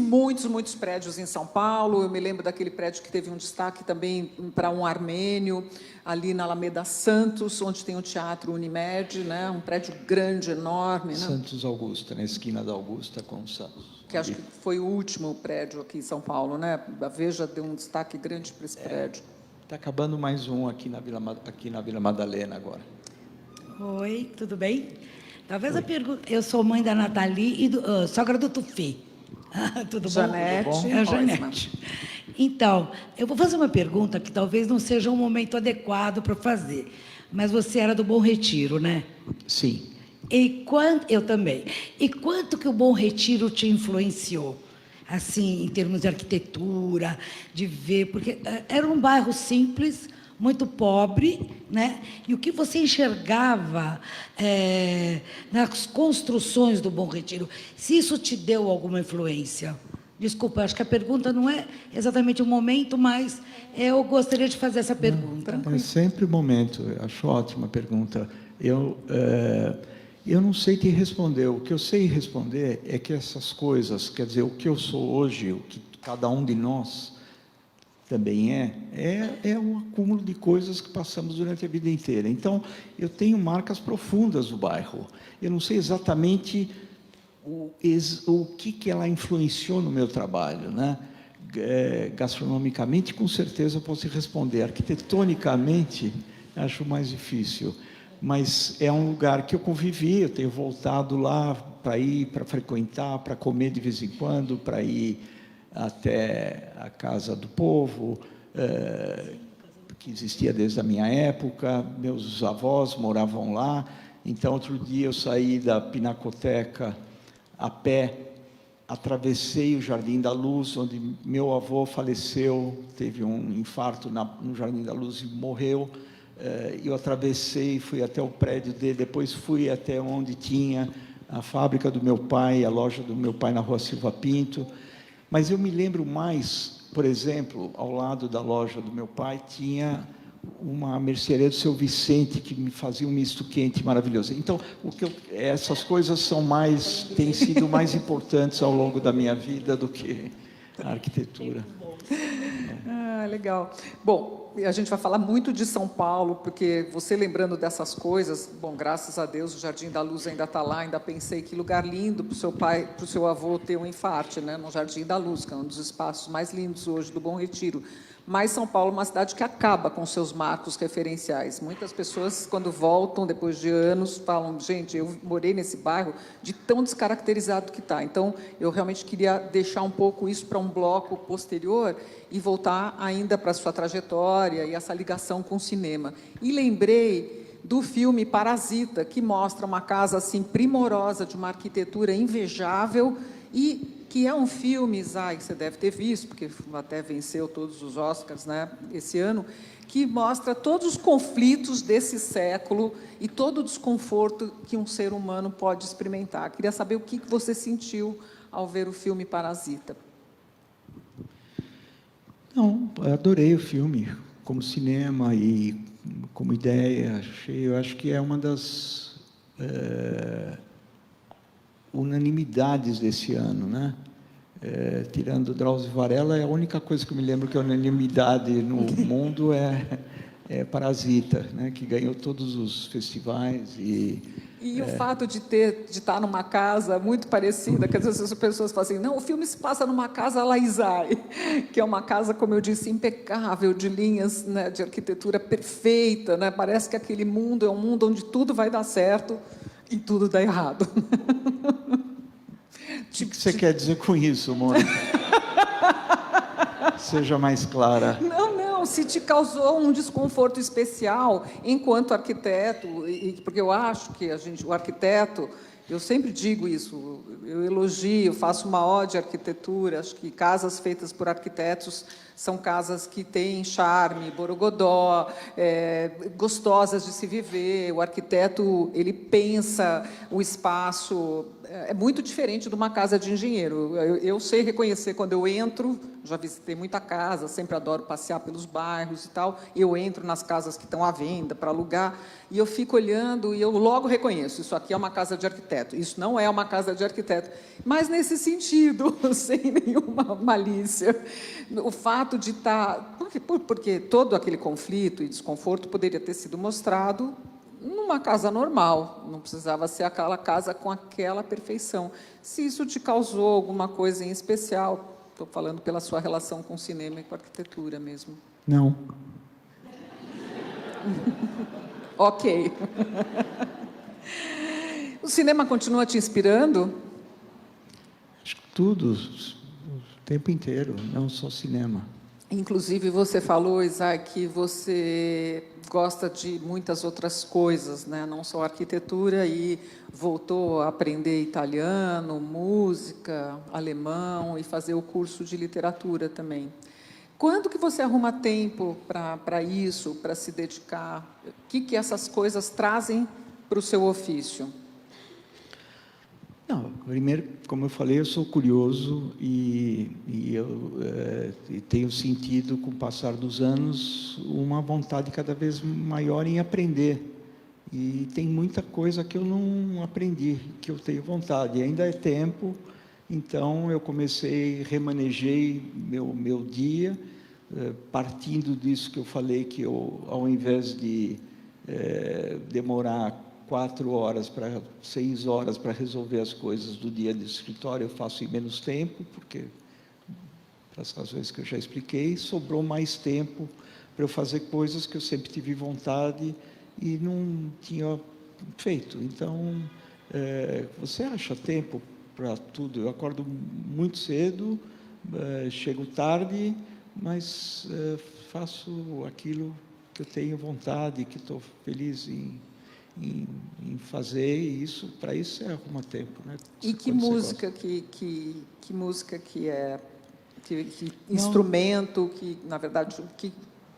prédios em São Paulo. Eu me lembro daquele prédio que teve um destaque também para um armênio, ali na Alameda Santos, onde tem o Teatro Unimed, né? Um prédio grande, enorme. Né? Santos Augusta, na esquina da Augusta com o Santos. Que acho que foi o último prédio aqui em São Paulo, né? A Veja deu um destaque grande para esse prédio. Está acabando mais um aqui na Vila Madalena agora. Oi, tudo bem? Talvez a pergunta... Eu sou mãe da Nathalie e sogra do Tufi. Tudo bom? Janete. É a Janete. Então, eu vou fazer uma pergunta que talvez não seja um momento adequado para fazer, mas você era do Bom Retiro, né? Sim. Eu também. E quanto que o Bom Retiro te influenciou? Assim, em termos de arquitetura, de ver... Porque era um bairro simples, muito pobre, né? E o que você enxergava nas construções do Bom Retiro, se isso te deu alguma influência? Desculpa, acho que a pergunta não é exatamente o momento, mas eu gostaria de fazer essa pergunta. É sempre o momento, eu acho ótima a pergunta. Eu não sei te responder. O que eu sei responder é que essas coisas, quer dizer, o que eu sou hoje, o que cada um de nós também é um acúmulo de coisas que passamos durante a vida inteira. Então, eu tenho marcas profundas no bairro. Eu não sei exatamente o que ela influenciou no meu trabalho, né? Gastronomicamente, com certeza eu posso responder. Arquitetonicamente, acho mais difícil. Mas é um lugar que eu convivi, eu tenho voltado lá para ir, para frequentar, para comer de vez em quando, para ir até a Casa do Povo, que existia desde a minha época, meus avós moravam lá. Então, outro dia eu saí da Pinacoteca a pé, atravessei o Jardim da Luz, onde meu avô faleceu, teve um infarto no Jardim da Luz e morreu. Eu atravessei, fui até o prédio dele, depois fui até onde tinha a fábrica do meu pai, a loja do meu pai na Rua Silva Pinto. Mas eu me lembro mais, por exemplo, ao lado da loja do meu pai, tinha uma mercearia do Seu Vicente, que me fazia um misto quente maravilhoso. Então, essas coisas têm sido mais importantes ao longo da minha vida do que a arquitetura. Legal. Bom, a gente vai falar muito de São Paulo, porque você lembrando dessas coisas, bom, graças a Deus o Jardim da Luz ainda está lá, ainda pensei que lugar lindo para o seu pai, para o seu avô ter um infarte, né, no Jardim da Luz, que é um dos espaços mais lindos hoje do Bom Retiro. Mas São Paulo é uma cidade que acaba com seus marcos referenciais. Muitas pessoas, quando voltam, depois de anos, falam, gente, eu morei nesse bairro de tão descaracterizado que está. Então, eu realmente queria deixar um pouco isso para um bloco posterior e voltar ainda para a sua trajetória e essa ligação com o cinema. E lembrei do filme Parasita, que mostra uma casa assim primorosa, de uma arquitetura invejável e que é um filme, Zay, que você deve ter visto, porque até venceu todos os Oscars, né, esse ano, que mostra todos os conflitos desse século e todo o desconforto que um ser humano pode experimentar. Queria saber o que você sentiu ao ver o filme Parasita. Não, eu adorei o filme. como cinema e como ideia, eu acho que é uma das unanimidades desse ano, né? Tirando Drauzio Varela, a única coisa que eu me lembro que é unanimidade no mundo é Parasita, né? Que ganhou todos os festivais E o fato de estar numa casa muito parecida, que às vezes as pessoas falam assim, não, o filme se passa numa casa Laizai, que é uma casa, como eu disse, impecável, de linhas, né, de arquitetura perfeita, né? Parece que aquele mundo é um mundo onde tudo vai dar certo e tudo dá errado. O que você quer dizer com isso, Mônica? Seja mais clara. Não, se te causou um desconforto especial enquanto arquiteto, porque eu acho que o arquiteto, eu sempre digo isso, eu elogio, faço uma ode à arquitetura, acho que casas feitas por arquitetos são casas que têm charme, borogodó, gostosas de se viver. O arquiteto, ele pensa o espaço, é muito diferente de uma casa de engenheiro. Eu sei reconhecer quando eu entro, já visitei muita casa, sempre adoro passear pelos bairros e tal, eu entro nas casas que estão à venda para alugar, e eu fico olhando e eu logo reconheço, isso aqui é uma casa de arquiteto, isso não é uma casa de arquiteto, mas nesse sentido, sem nenhuma malícia. O fato de estar... Porque todo aquele conflito e desconforto poderia ter sido mostrado numa casa normal, não precisava ser aquela casa com aquela perfeição. Se isso te causou alguma coisa em especial, estou falando pela sua relação com o cinema e com a arquitetura mesmo. Não. Ok. O cinema continua te inspirando? Acho que tudo, o tempo inteiro, não só cinema. Inclusive, você falou, Isaac, que você gosta de muitas outras coisas, né? Não só arquitetura, e voltou a aprender italiano, música, alemão e fazer o curso de literatura também. Quando que você arruma tempo para isso, para se dedicar? O que essas coisas trazem para o seu ofício? Não, primeiro, como eu falei, eu sou curioso e eu tenho sentido, com o passar dos anos, uma vontade cada vez maior em aprender. E tem muita coisa que eu não aprendi, que eu tenho vontade. E ainda é tempo, então eu remanejei meu dia, partindo disso que eu falei, que eu, ao invés de demorar 4 horas para 6 horas para resolver as coisas do dia do escritório, eu faço em menos tempo, porque, pelas razões que eu já expliquei, sobrou mais tempo para eu fazer coisas que eu sempre tive vontade e não tinha feito. Então, você acha tempo para tudo. Eu acordo muito cedo, chego tarde, mas faço aquilo que eu tenho vontade, que estou feliz em fazer isso. Para isso você arruma tempo, né? E que música que música que instrumento que, na verdade,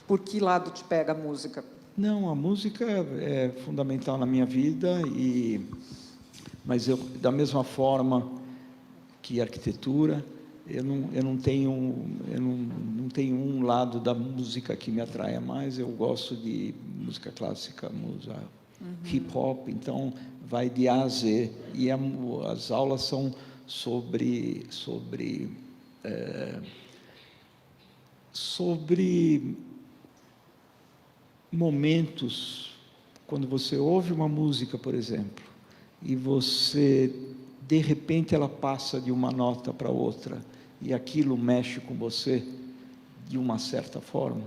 por que lado te pega a música? Não, a música é fundamental na minha vida, mas eu, da mesma forma que a arquitetura, eu não tenho um lado da música que me atraia mais. Eu gosto de música clássica, música hip hop, então vai de A a Z, e as aulas são sobre momentos, quando você ouve uma música, por exemplo, e você, de repente, ela passa de uma nota para outra, e aquilo mexe com você de uma certa forma.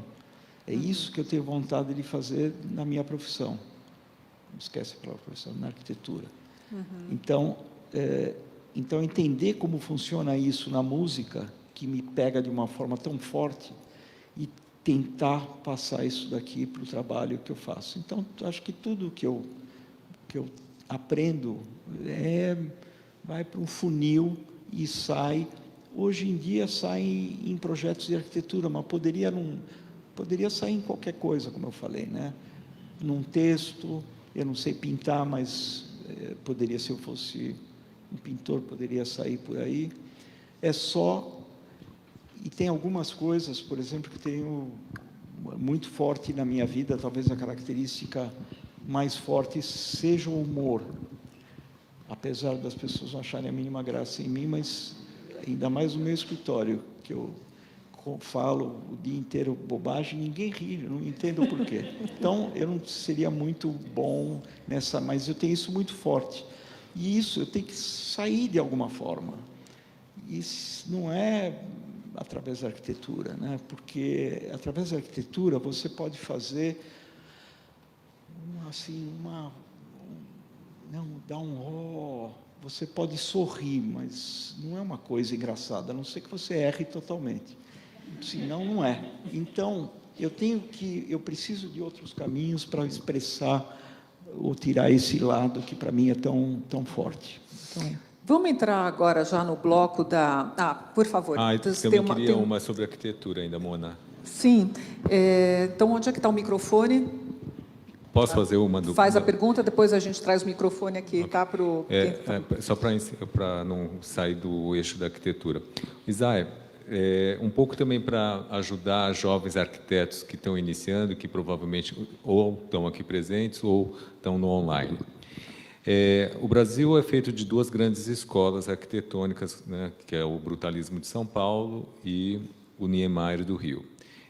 É isso que eu tenho vontade de fazer na minha profissão. Não esquece a palavra profissão, na arquitetura. Então, entender como funciona isso na música, que me pega de uma forma tão forte, e tentar passar isso daqui para o trabalho que eu faço. Então, acho que tudo que eu aprendo vai para um funil e sai. Hoje em dia sai em projetos de arquitetura, mas poderia sair em qualquer coisa, como eu falei, né? Num texto, eu não sei pintar, mas poderia, se eu fosse um pintor, poderia sair por aí. E tem algumas coisas, por exemplo, que tenho muito forte na minha vida, talvez a característica mais forte seja o humor. Apesar das pessoas não acharem a mínima graça em mim, mas ainda mais no meu escritório, que eu falo o dia inteiro bobagem, ninguém ri, eu não entendo o porquê. Então, eu não seria muito bom nessa, mas eu tenho isso muito forte. E isso eu tenho que sair de alguma forma. Isso não é através da arquitetura, né? Porque através da arquitetura você pode fazer dar um você pode sorrir, mas não é uma coisa engraçada, a não ser que você erre totalmente. Senão, não é. Então, eu preciso de outros caminhos para expressar ou tirar esse lado que para mim é tão forte. Então, Vamos entrar agora já no bloco da... por favor. Eu também queria uma sobre arquitetura ainda, Mona. Sim. Então, onde é que está o microfone? Posso fazer uma do... Faz a pergunta, depois a gente traz o microfone aqui, tá? Só para não sair do eixo da arquitetura. Isaia, um pouco também para ajudar jovens arquitetos que estão iniciando, que provavelmente ou estão aqui presentes ou estão no online. O Brasil é feito de duas grandes escolas arquitetônicas, né, que é o Brutalismo de São Paulo e o Niemeyer do Rio.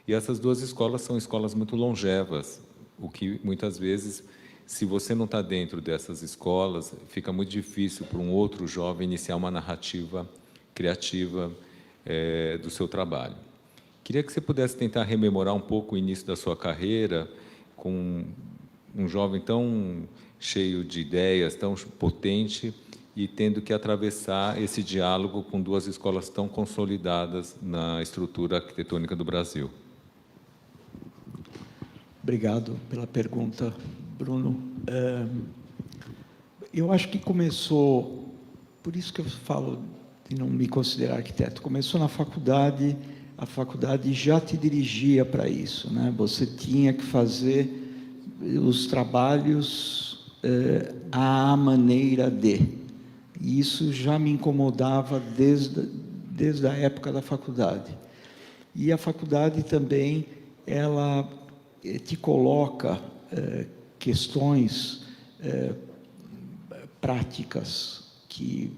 E essas duas escolas são escolas muito longevas, o que muitas vezes, se você não está dentro dessas escolas, fica muito difícil para um outro jovem iniciar uma narrativa criativa do seu trabalho. Queria que você pudesse tentar rememorar um pouco o início da sua carreira, com um jovem tão cheio de ideias, tão potente, e tendo que atravessar esse diálogo com duas escolas tão consolidadas na estrutura arquitetônica do Brasil. Obrigado pela pergunta, Bruno. Eu acho que começou, por isso que eu falo de não me considerar arquiteto, começou na faculdade, a faculdade já te dirigia para isso, né? Você tinha que fazer os trabalhos à maneira de. E isso já me incomodava desde a época da faculdade. E a faculdade também, ela te coloca questões práticas que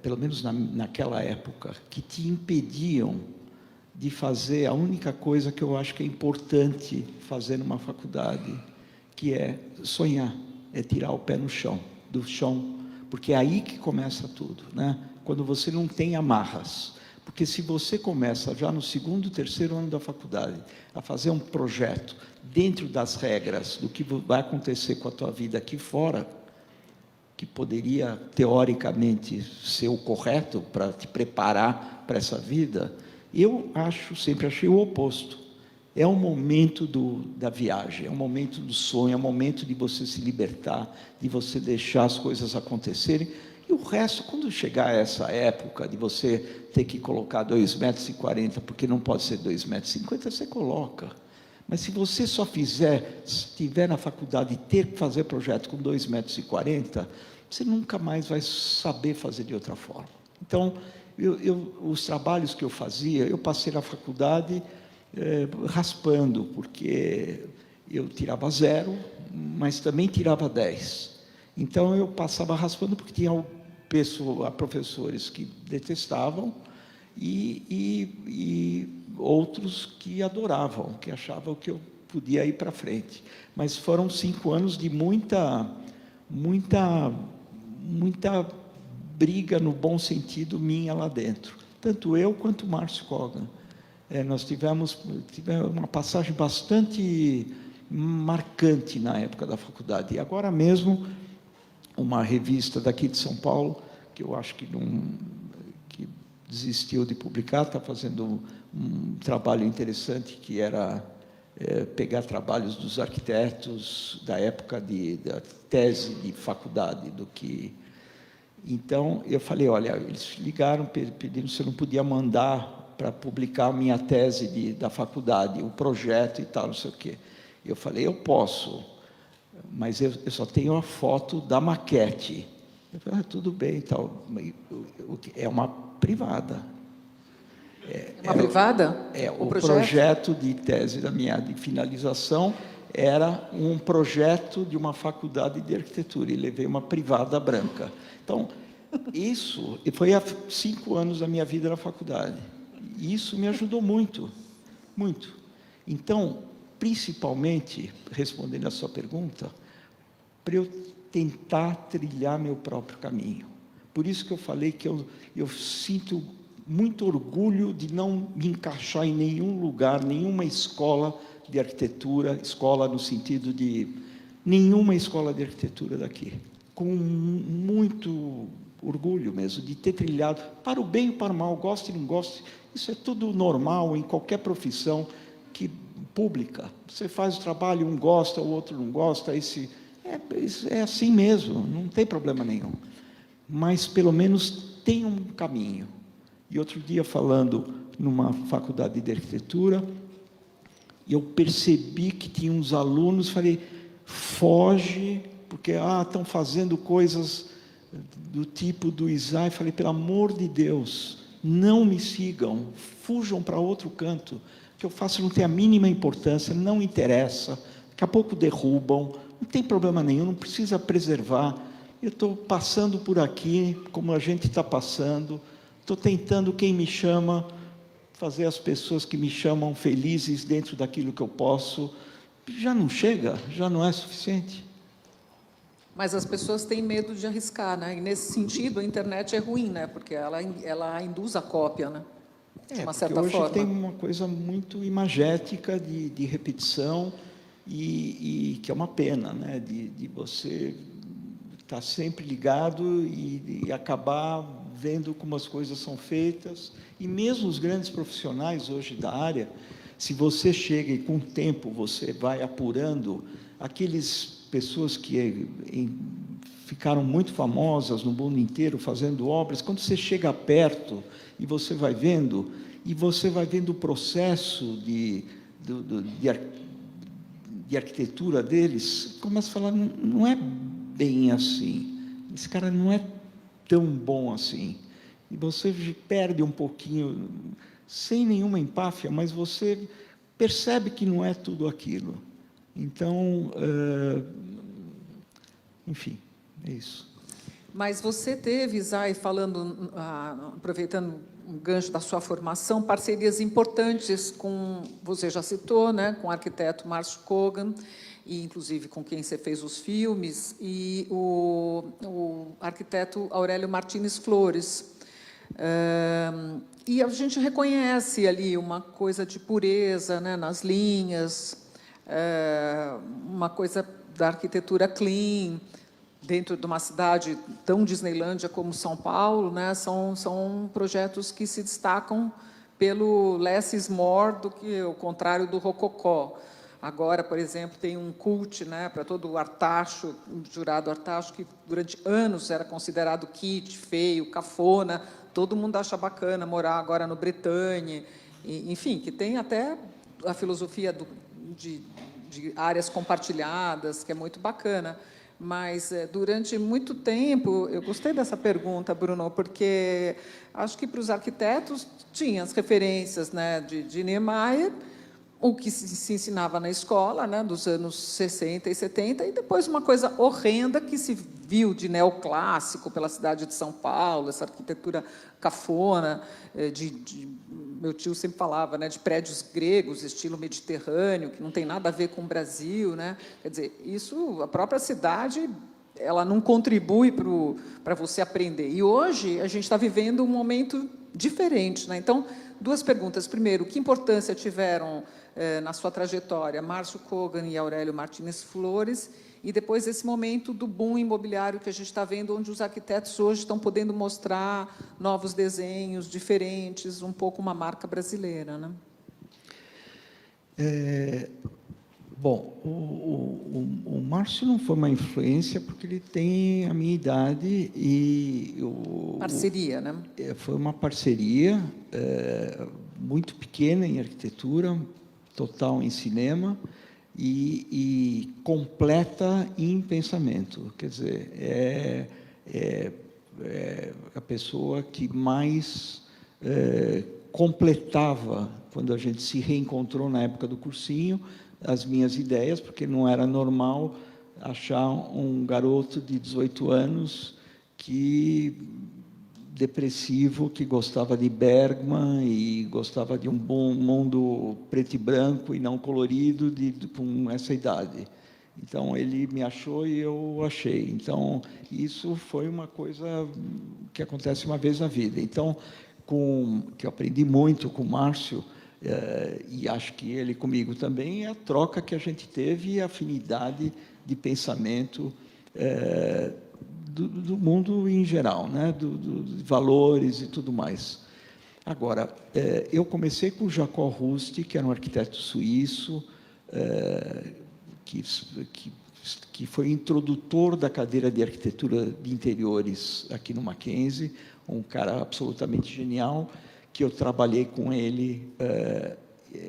pelo menos naquela época, que te impediam de fazer a única coisa que eu acho que é importante fazer numa faculdade, que é sonhar, é tirar o pé do chão, porque é aí que começa tudo, né? Quando você não tem amarras. Porque se você começa já no segundo, terceiro ano da faculdade a fazer um projeto dentro das regras do que vai acontecer com a tua vida aqui fora, que poderia, teoricamente, ser o correto para te preparar para essa vida, eu sempre achei o oposto. É o momento da viagem, é o momento do sonho, é o momento de você se libertar, de você deixar as coisas acontecerem. E o resto, quando chegar a essa época de você ter que colocar 2,40 metros, porque não pode ser 2,50 metros, você coloca. Mas se você só estiver na faculdade e ter que fazer projeto com 2,40 metros, você nunca mais vai saber fazer de outra forma. Então, os trabalhos que eu fazia, eu passei na faculdade raspando, porque eu tirava 0, mas também tirava 10. Então, eu passava raspando porque tinha professores que detestavam e outros que adoravam, que achavam que eu podia ir para frente. Mas foram 5 anos de muita briga, no bom sentido, minha lá dentro. Tanto eu quanto o Márcio Kogan. Nós tivemos uma passagem bastante marcante na época da faculdade. E agora mesmo, uma revista daqui de São Paulo, que eu acho que desistiu de publicar, está fazendo um trabalho interessante, que era pegar trabalhos dos arquitetos da época da tese de faculdade, Então, eu falei, olha, eles ligaram pedindo se eu não podia mandar para publicar a minha tese da faculdade, o projeto e tal, não sei o quê. Eu falei, eu posso, mas eu só tenho a foto da maquete. Eu falei, tudo bem e tal, é uma privada. Uma privada? O projeto de tese da minha de finalização era um projeto de uma faculdade de arquitetura, e levei uma privada branca. Então, isso foi há 5 anos da minha vida na faculdade. E isso me ajudou muito, muito. Então, principalmente, respondendo a sua pergunta, para eu tentar trilhar meu próprio caminho. Por isso que eu falei que eu sinto muito orgulho de não me encaixar em nenhum lugar, nenhuma escola de arquitetura, escola no sentido de nenhuma escola de arquitetura daqui. Com muito orgulho mesmo, de ter trilhado, para o bem e para o mal, goste ou não goste, isso é tudo normal em qualquer profissão pública. Você faz o trabalho, um gosta, o outro não gosta, é assim mesmo, não tem problema nenhum. Mas, pelo menos, tem um caminho. E outro dia, falando numa faculdade de arquitetura, eu percebi que tinha uns alunos, falei, foge, porque estão fazendo coisas do tipo do Isai. Falei, pelo amor de Deus, não me sigam, fujam para outro canto. O que eu faço não tem a mínima importância, não interessa, daqui a pouco derrubam, não tem problema nenhum, não precisa preservar. Eu estou passando por aqui, como a gente está passando, estou tentando, quem me chama, fazer as pessoas que me chamam felizes dentro daquilo que eu posso. Já não chega, já não é suficiente. Mas as pessoas têm medo de arriscar, né? E, nesse sentido, a internet é ruim, né? Porque ela induz a cópia, né? De uma certa hoje forma. Tem uma coisa muito imagética de repetição e que é uma pena, né? De você estar sempre ligado e acabar vendo como as coisas são feitas. E mesmo os grandes profissionais hoje da área, se você chega e com o tempo você vai apurando aqueles pessoas que ficaram muito famosas no mundo inteiro fazendo obras, quando você chega perto e você vai vendo o processo de arquitetura deles, começa a falar, não é bem assim, esse cara não é tão bom assim. E você perde um pouquinho, sem nenhuma empáfia, mas você percebe que não é tudo aquilo. Então, enfim, é isso. Mas você teve, Isai, falando, aproveitando um gancho da sua formação, parcerias importantes com, você já citou, né, com o arquiteto Márcio Kogan, e inclusive com quem você fez os filmes, e o arquiteto Aurélio Martins Flores. E a gente reconhece ali uma coisa de pureza, né, nas linhas, uma coisa da arquitetura clean, dentro de uma cidade tão Disneylândia como São Paulo, né, são projetos que se destacam pelo less is more do que o contrário do rococó. Agora, por exemplo, tem um cult, né, para todo o Artacho, o jurado Artacho, que durante anos era considerado kit, feio, cafona. Todo mundo acha bacana morar agora no Bretagne, enfim, que tem até a filosofia de áreas compartilhadas, que é muito bacana. Mas, durante muito tempo, eu gostei dessa pergunta, Bruno, porque acho que para os arquitetos tinha as referências, né, de Niemeyer, o que se ensinava na escola, né, dos anos 60 e 70, e depois uma coisa horrenda que se viu de neoclássico pela cidade de São Paulo, essa arquitetura cafona, meu tio sempre falava, né, de prédios gregos, estilo mediterrâneo, que não tem nada a ver com o Brasil, né? Quer dizer, isso, a própria cidade, ela não contribui para você aprender. E hoje a gente está vivendo um momento diferente, né? Então, duas perguntas. Primeiro, que importância tiveram na sua trajetória Márcio Kogan e Aurélio Martins Flores? E depois esse momento do boom imobiliário que a gente está vendo, onde os arquitetos hoje estão podendo mostrar novos desenhos diferentes, um pouco uma marca brasileira, né? Bom, o Márcio não foi uma influência porque ele tem a minha idade e... Parceria, né? Foi uma parceria muito pequena em arquitetura, total em cinema e completa em pensamento. Quer dizer, é a pessoa que mais completava, quando a gente se reencontrou na época do cursinho, as minhas ideias, porque não era normal achar um garoto de 18 anos depressivo, que gostava de Bergman e gostava de um bom mundo preto e branco e não colorido com essa idade. Então, ele me achou e eu achei. Então, isso foi uma coisa que acontece uma vez na vida. Então, que eu aprendi muito com o Márcio, e acho que ele comigo também, é a troca que a gente teve e a afinidade de pensamento do mundo em geral, né? Dos valores e tudo mais. Agora, eu comecei com o Jacob Rusti, que era um arquiteto suíço, que foi introdutor da cadeira de arquitetura de interiores aqui no Mackenzie, um cara absolutamente genial, que eu trabalhei com ele,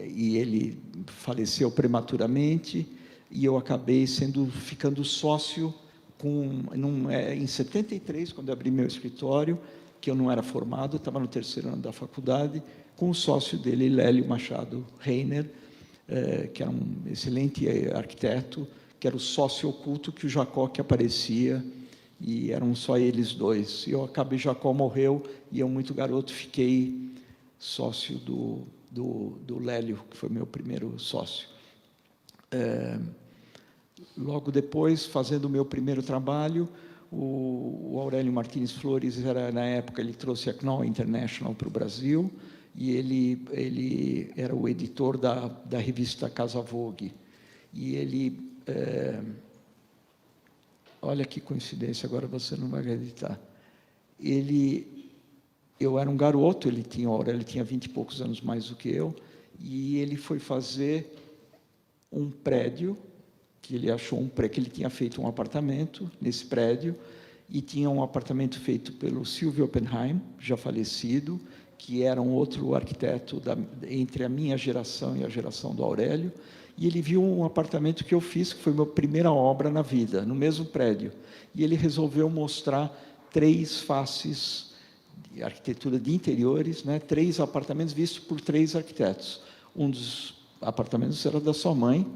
e ele faleceu prematuramente, e eu acabei ficando sócio em 73, quando eu abri meu escritório, que eu não era formado, estava no 3º ano da faculdade, com o sócio dele, Lélio Machado Reiner, que era um excelente arquiteto, que era o sócio oculto que o Jacó que aparecia, e eram só eles dois. E eu acabei, Jacó morreu, e eu, muito garoto, fiquei sócio do Lélio, que foi meu primeiro sócio. Logo depois, fazendo o meu primeiro trabalho, o Aurélio Martins Flores, na época, ele trouxe a Knoll International para o Brasil, e ele era o editor da revista Casa Vogue. E ele... olha que coincidência, agora você não vai acreditar. Eu era um garoto, o Aurélio tinha 20 e poucos anos mais do que eu, e ele foi fazer um prédio, que ele achou que ele tinha feito um apartamento nesse prédio, e tinha um apartamento feito pelo Silvio Oppenheim, já falecido, que era um outro arquiteto entre a minha geração e a geração do Aurélio, e ele viu um apartamento que eu fiz, que foi a minha primeira obra na vida, no mesmo prédio, e ele resolveu mostrar 3 faces de arquitetura de interiores, né? 3 apartamentos vistos por 3 arquitetos. Um dos apartamentos era da sua mãe,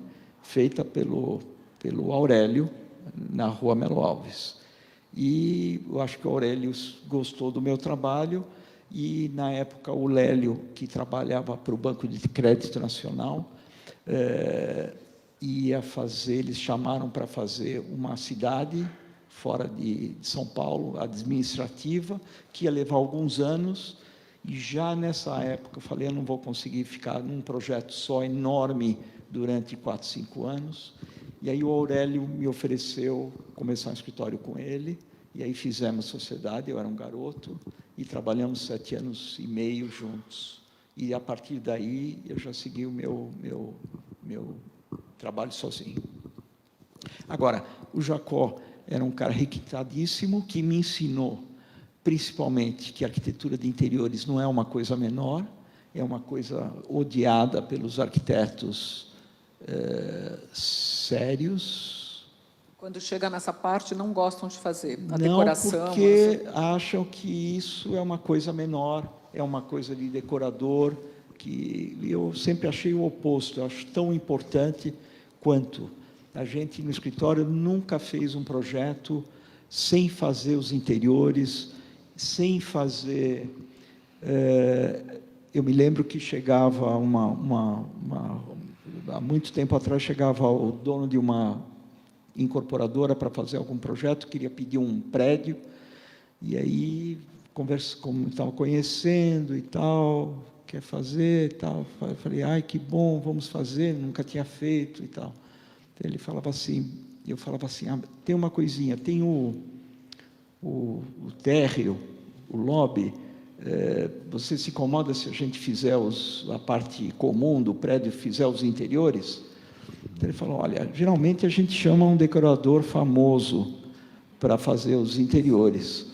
feita pelo Aurélio, na Rua Melo Alves. E eu acho que o Aurélio gostou do meu trabalho, e, na época, o Lélio, que trabalhava para o Banco de Crédito Nacional, eles chamaram para fazer uma cidade fora de São Paulo, administrativa, que ia levar alguns anos, e já nessa época eu falei, eu não vou conseguir ficar num projeto só enorme durante 4, 5 anos, e aí o Aurélio me ofereceu começar um escritório com ele, e aí fizemos sociedade, eu era um garoto, e trabalhamos 7 anos e meio juntos. E, a partir daí, eu já segui o meu trabalho sozinho. Agora, o Jacó era um cara requintadíssimo, que me ensinou, principalmente, que a arquitetura de interiores não é uma coisa menor, é uma coisa odiada pelos arquitetos sérios. Quando chega nessa parte, não gostam de fazer a não, decoração. Porque acham que isso é uma coisa menor, é uma coisa de decorador, que eu sempre achei o oposto, eu acho tão importante quanto. A gente, no escritório, nunca fez um projeto sem fazer os interiores, sem fazer... eu me lembro que chegava há muito tempo atrás, chegava o dono de uma incorporadora para fazer algum projeto, queria pedir um prédio, e aí, como estava conhecendo e tal, quer fazer e tal, eu falei, ai, que bom, vamos fazer, nunca tinha feito e tal. Então, ele falava assim, eu falava assim, tem uma coisinha, tem o térreo, o lobby, você se incomoda se a gente fizer a parte comum do prédio, fizer os interiores? Então, ele falou, olha, geralmente a gente chama um decorador famoso para fazer os interiores,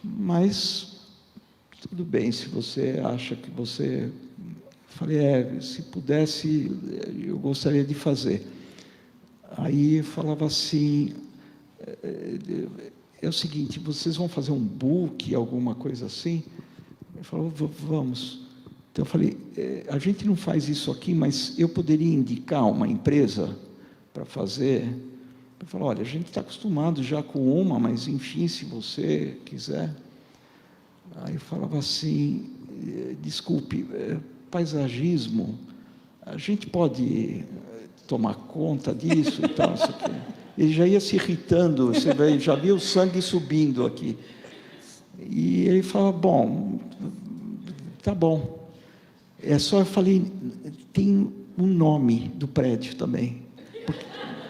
mas tudo bem, se você acha que você... Falei, se pudesse, eu gostaria de fazer. Aí eu falava assim, é o seguinte, vocês vão fazer um book, alguma coisa assim? Ele falou, vamos. Então, eu falei, a gente não faz isso aqui, mas eu poderia indicar uma empresa para fazer. Eu falei, olha, a gente está acostumado já com uma, mas, enfim, se você quiser. Aí eu falava assim, desculpe, paisagismo, a gente pode tomar conta disso e tal, isso aqui. Ele já ia se irritando, você já viu o sangue subindo aqui. E ele falava, bom, tá bom. É só, eu falei, tem um nome do prédio também,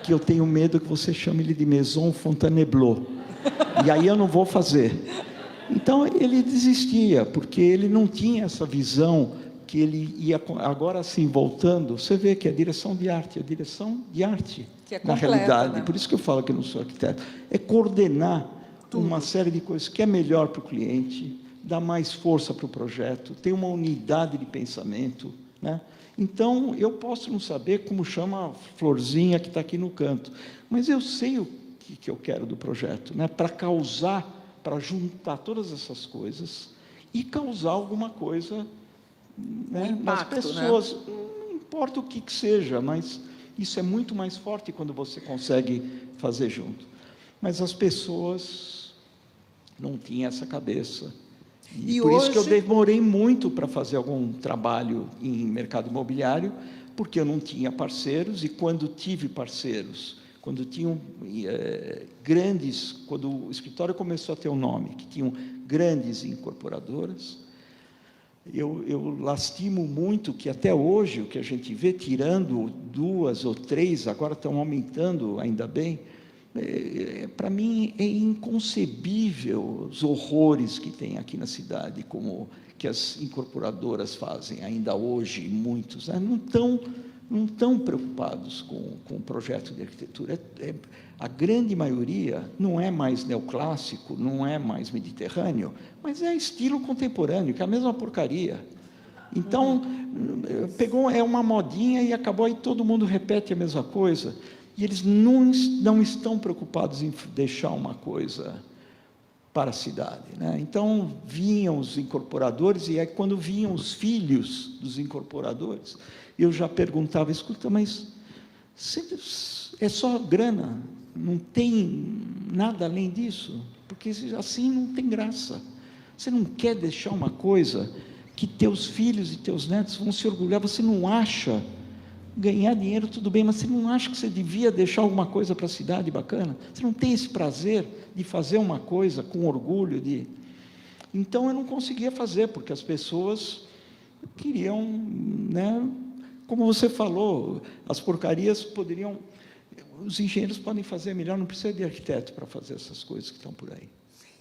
que eu tenho medo que você chame ele de Maison Fontainebleau. E aí eu não vou fazer. Então, ele desistia, porque ele não tinha essa visão que ele ia... Agora, assim, voltando, você vê que a direção de arte que é na completa, realidade, né? por isso que eu falo que eu não sou arquiteto, é coordenar uma série de coisas que é melhor para o cliente, dá mais força para o projeto, tem uma unidade de pensamento, né? Então, eu posso não saber como chama a florzinha que está aqui no canto, mas eu sei o que eu quero do projeto, né? Para causar, para juntar todas essas coisas e causar alguma coisa, né, impacto, nas pessoas. Né? Não importa o que seja, mas isso é muito mais forte quando você consegue fazer junto. Mas as pessoas não tinham essa cabeça. E por isso que eu demorei muito para fazer algum trabalho em mercado imobiliário, porque eu não tinha parceiros, e quando tive parceiros, quando tinham grandes, quando o escritório começou a ter um nome, que tinham grandes incorporadoras, eu lastimo muito que até hoje o que a gente vê, tirando 2 ou 3, agora estão aumentando, ainda bem, para mim é inconcebível os horrores que tem aqui na cidade, como que as incorporadoras fazem ainda hoje, muitos, né? Não estão preocupados com o projeto de arquitetura. A grande maioria não é mais neoclássico, não é mais mediterrâneo, mas é estilo contemporâneo, que é a mesma porcaria. Então, pegou, é uma modinha e acabou, aí todo mundo repete a mesma coisa. E eles não estão preocupados em deixar uma coisa para a cidade, né? Então, vinham os incorporadores, e aí, quando vinham os filhos dos incorporadores, eu já perguntava, escuta, mas é só grana, não tem nada além disso? Porque assim não tem graça. Você não quer deixar uma coisa que teus filhos e teus netos vão se orgulhar, você não acha... Ganhar dinheiro, tudo bem, mas você não acha que você devia deixar alguma coisa para a cidade bacana? Você não tem esse prazer de fazer uma coisa com orgulho? Então, eu não conseguia fazer, porque as pessoas queriam, né? Como você falou, as porcarias poderiam... Os engenheiros podem fazer melhor, não precisa de arquiteto para fazer essas coisas que estão por aí.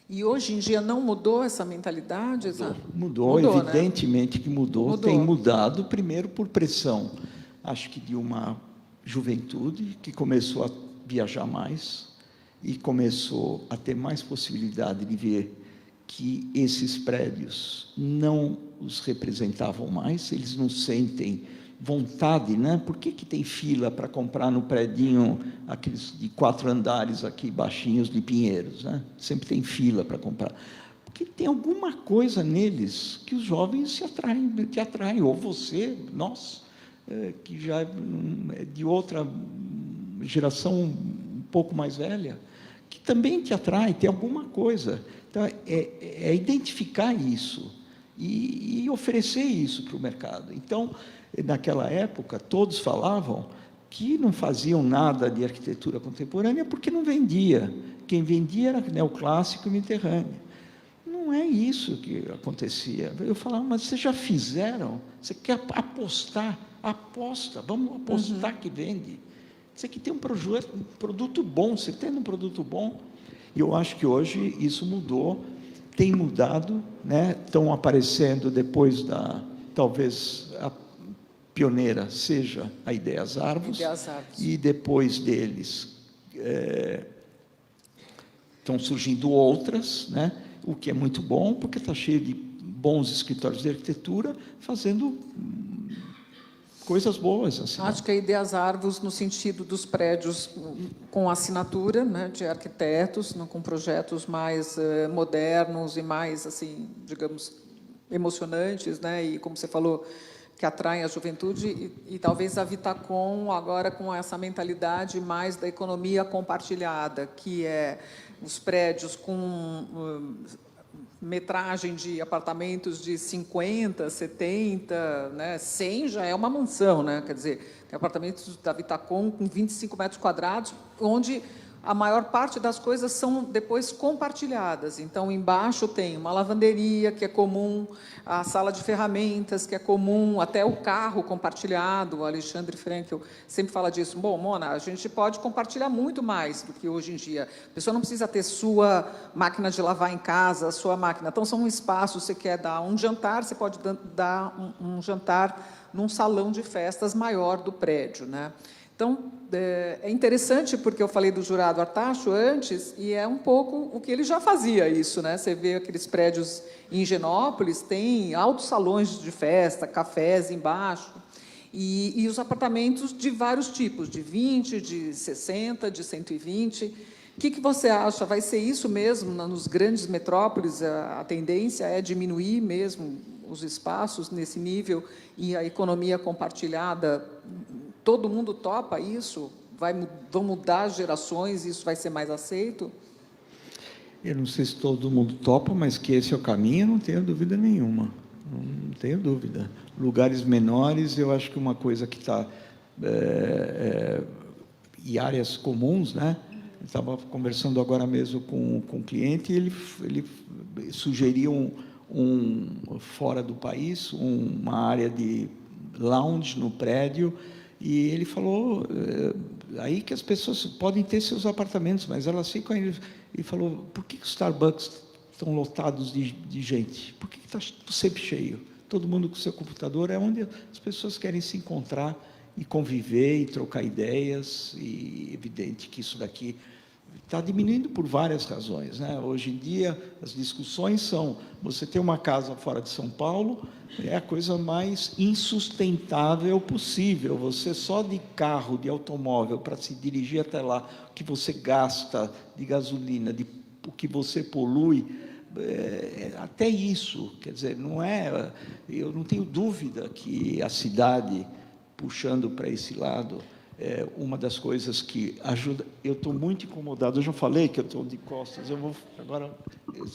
E hoje em dia não mudou essa mentalidade? Mudou, evidentemente, né? Que mudou. Tem mudado, primeiro por pressão, acho que de uma juventude que começou a viajar mais e começou a ter mais possibilidade de ver que esses prédios não os representavam mais, eles não sentem vontade, né? Por que tem fila para comprar no predinho, aqueles de 4 andares aqui, baixinhos de Pinheiros, né? Sempre tem fila para comprar. Porque tem alguma coisa neles que os jovens te atraem, ou você, nós, que já é de outra geração um pouco mais velha, que também te atrai, tem alguma coisa. Então, é identificar isso e oferecer isso para o mercado. Então, naquela época, todos falavam que não faziam nada de arquitetura contemporânea porque não vendia. Quem vendia era neoclássico e mediterrâneo. Não é isso que acontecia. Eu falava, mas vocês já fizeram? Você quer apostar? Aposta, vamos apostar que vende. Você que tem um produto bom, você tem um produto bom. E eu acho que hoje isso mudou, tem mudado, né? Estão aparecendo depois talvez a pioneira seja a Ideias Arvos, e depois deles estão surgindo outras, né? O que é muito bom, porque está cheio de bons escritórios de arquitetura fazendo coisas boas. Assim. Acho que a Ideias Arvos, no sentido dos prédios com assinatura, né, de arquitetos, com projetos mais modernos e mais, assim, digamos, emocionantes, né? E, como você falou, que atraem a juventude, e talvez a Vitacom agora com essa mentalidade mais da economia compartilhada, que é os prédios com metragem de apartamentos de 50, 70, né, 100 já é uma mansão, né? Quer dizer, tem apartamentos da Vitacom com 25 metros quadrados, onde a maior parte das coisas são depois compartilhadas. Então, embaixo tem uma lavanderia, que é comum, a sala de ferramentas, que é comum, até o carro compartilhado. O Alexandre Frankel sempre fala disso. Bom, Mona, a gente pode compartilhar muito mais do que hoje em dia. A pessoa não precisa ter sua máquina de lavar em casa, a sua máquina. Então, são um espaço, você quer dar um jantar, você pode dar um jantar num salão de festas maior do prédio, né? Então, é interessante, porque eu falei do Jurado Artacho antes, e é um pouco o que ele já fazia isso, né? Você vê aqueles prédios em Higienópolis, tem altos salões de festa, cafés embaixo, e os apartamentos de vários tipos, de 20, de 60, de 120. O que você acha? Vai ser isso mesmo nos grandes metrópoles? A tendência é diminuir mesmo os espaços nesse nível, e a economia compartilhada, todo mundo topa isso? Vão mudar as gerações e isso vai ser mais aceito? Eu não sei se todo mundo topa, mas que esse é o caminho, eu não tenho dúvida nenhuma. Não tenho dúvida. Lugares menores, eu acho que uma coisa que está... e áreas comuns, né? Eu estava conversando agora mesmo com um cliente, e ele sugeriu fora do país, uma área de lounge no prédio, e ele falou aí que as pessoas podem ter seus apartamentos, mas elas ficam aí. E falou: por que os Starbucks estão lotados de gente? Por que está sempre cheio? Todo mundo com seu computador, é onde as pessoas querem se encontrar e conviver e trocar ideias, e é evidente que isso daqui está diminuindo por várias razões, né? Hoje em dia, as discussões são: você ter uma casa fora de São Paulo é a coisa mais insustentável possível. Você só de carro, de automóvel, para se dirigir até lá, o que você gasta de gasolina, o que você polui, até isso, quer dizer, não é... Eu não tenho dúvida que a cidade, puxando para esse lado, uma das coisas que ajuda... Eu estou muito incomodado, eu já falei que eu estou de costas, agora eu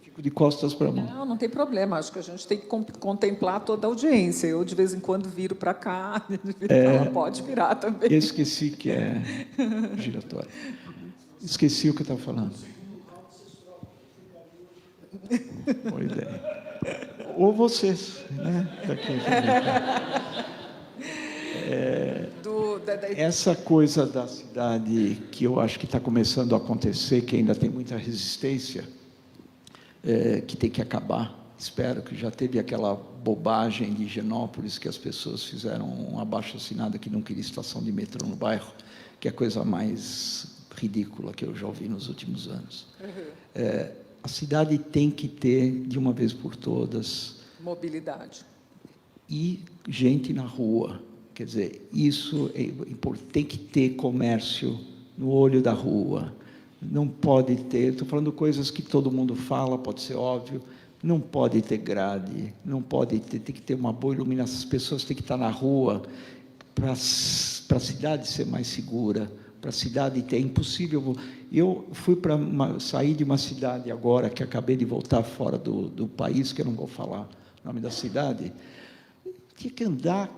fico de costas para a mão. Não tem problema, acho que a gente tem que contemplar toda a audiência. Eu, de vez em quando, viro para cá, ela pode virar também. Eu esqueci que é giratório. Esqueci o que eu estava falando. Boa ideia. Ou vocês, né? Essa coisa da cidade que eu acho que está começando a acontecer, que ainda tem muita resistência, que tem que acabar. Espero que já teve aquela bobagem de Higienópolis, que as pessoas fizeram um abaixo-assinado que não queria estação de metrô no bairro, que é a coisa mais ridícula que eu já ouvi nos últimos anos. A cidade tem que ter, de uma vez por todas... mobilidade. E gente na rua. Quer dizer, isso tem que ter comércio no olho da rua. Não pode ter... Estou falando coisas que todo mundo fala, pode ser óbvio. Não pode ter grade, não pode ter... Tem que ter uma boa iluminação. As pessoas têm que estar na rua para a cidade ser mais segura, para a cidade ter... É impossível... Eu fui sair de uma cidade agora, que acabei de voltar fora do país, que eu não vou falar o nome da cidade, tinha que andar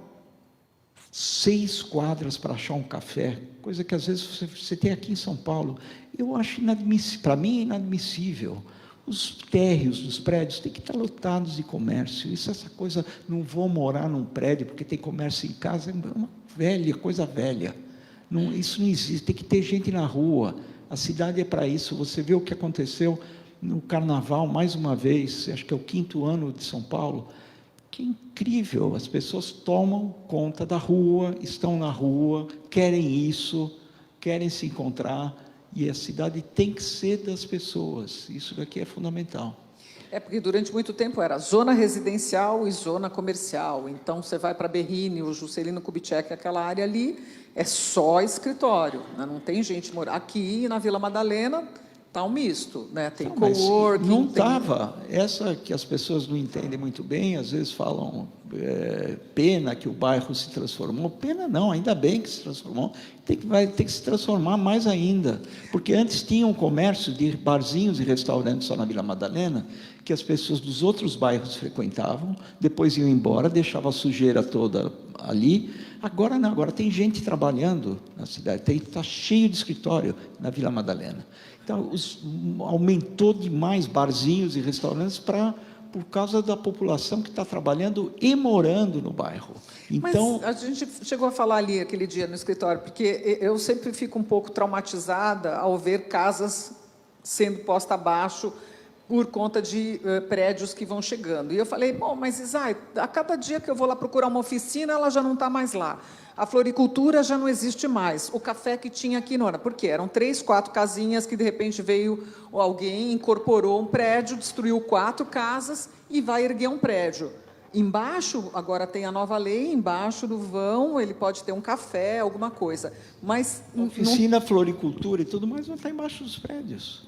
6 quadras para achar um café, coisa que às vezes você tem aqui em São Paulo. Eu acho inadmissível, para mim é inadmissível. Os térreos dos prédios têm que estar lotados de comércio. Essa coisa, não vou morar num prédio porque tem comércio em casa, é uma coisa velha. Isso não existe, tem que ter gente na rua. A cidade é para isso. Você vê o que aconteceu no Carnaval, mais uma vez, acho que é o 5º ano de São Paulo, que é incrível, as pessoas tomam conta da rua, estão na rua, querem isso, querem se encontrar, e a cidade tem que ser das pessoas, isso daqui é fundamental. Porque durante muito tempo era zona residencial e zona comercial. Então, você vai para Berrini, o Juscelino Kubitschek, aquela área ali, é só escritório, né? Não tem gente morando. Aqui, na Vila Madalena, Está um misto, né? Tem Não, mas coworking. não tem... estava. Essa que as pessoas não entendem muito bem, às vezes falam pena que o bairro se transformou. Pena não, ainda bem que se transformou. Vai ter que se transformar mais ainda. Porque antes tinha um comércio de barzinhos e restaurantes só na Vila Madalena, que as pessoas dos outros bairros frequentavam, depois iam embora, deixava a sujeira toda ali. Agora não, agora tem gente trabalhando na cidade, está cheio de escritório na Vila Madalena. Então, aumentou demais barzinhos e restaurantes por causa da população que está trabalhando e morando no bairro. Então, mas a gente chegou a falar ali aquele dia no escritório, porque eu sempre fico um pouco traumatizada ao ver casas sendo postas abaixo por conta de prédios que vão chegando. E eu falei, bom, mas Isai, a cada dia que eu vou lá procurar uma oficina, ela já não está mais lá. A floricultura já não existe mais. O café que tinha aqui não era. Por quê? Eram 3, 4 casinhas que, de repente, veio alguém, incorporou um prédio, destruiu 4 casas e vai erguer um prédio. Embaixo, agora tem a nova lei, embaixo do vão, ele pode ter um café, alguma coisa. Mas oficina, floricultura e tudo mais vai estar embaixo dos prédios.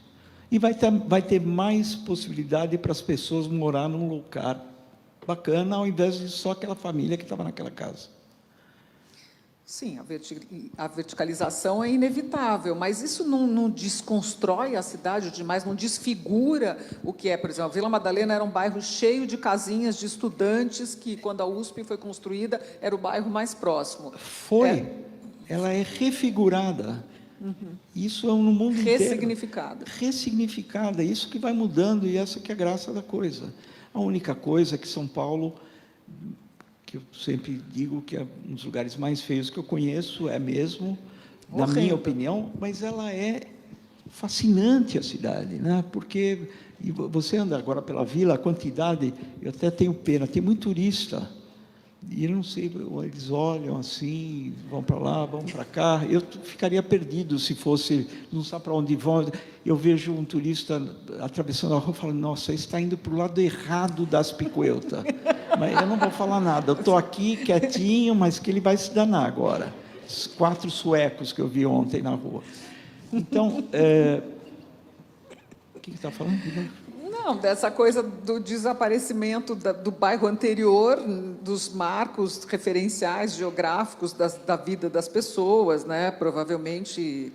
E vai ter mais possibilidade para as pessoas morar num lugar bacana, ao invés de só aquela família que estava naquela casa. Sim, a verticalização é inevitável, mas isso não desconstrói a cidade demais, não desfigura o que é. Por exemplo, a Vila Madalena era um bairro cheio de casinhas de estudantes, que, quando a USP foi construída, era o bairro mais próximo. Ela é refigurada. Isso é no mundo inteiro. Ressignificada, isso que vai mudando, e essa que é a graça da coisa. A única coisa é que São Paulo, que eu sempre digo que é um dos lugares mais feios que eu conheço, é mesmo, na minha opinião, mas ela é fascinante, a cidade, né? Porque você anda agora pela vila, a quantidade, eu até tenho pena, tem muito turista, e eu não sei, eles olham assim, vão para lá, vão para cá. Eu ficaria perdido se fosse, não sabe para onde vão. Eu vejo um turista atravessando a rua e falo, nossa, ele está indo para o lado errado das Picuelta. Mas eu não vou falar nada, eu estou aqui quietinho, mas que ele vai se danar agora. Os 4 suecos que eu vi ontem na rua. Então, o que está falando? Não, dessa coisa do desaparecimento do bairro anterior, dos marcos referenciais geográficos da vida das pessoas, né? Provavelmente,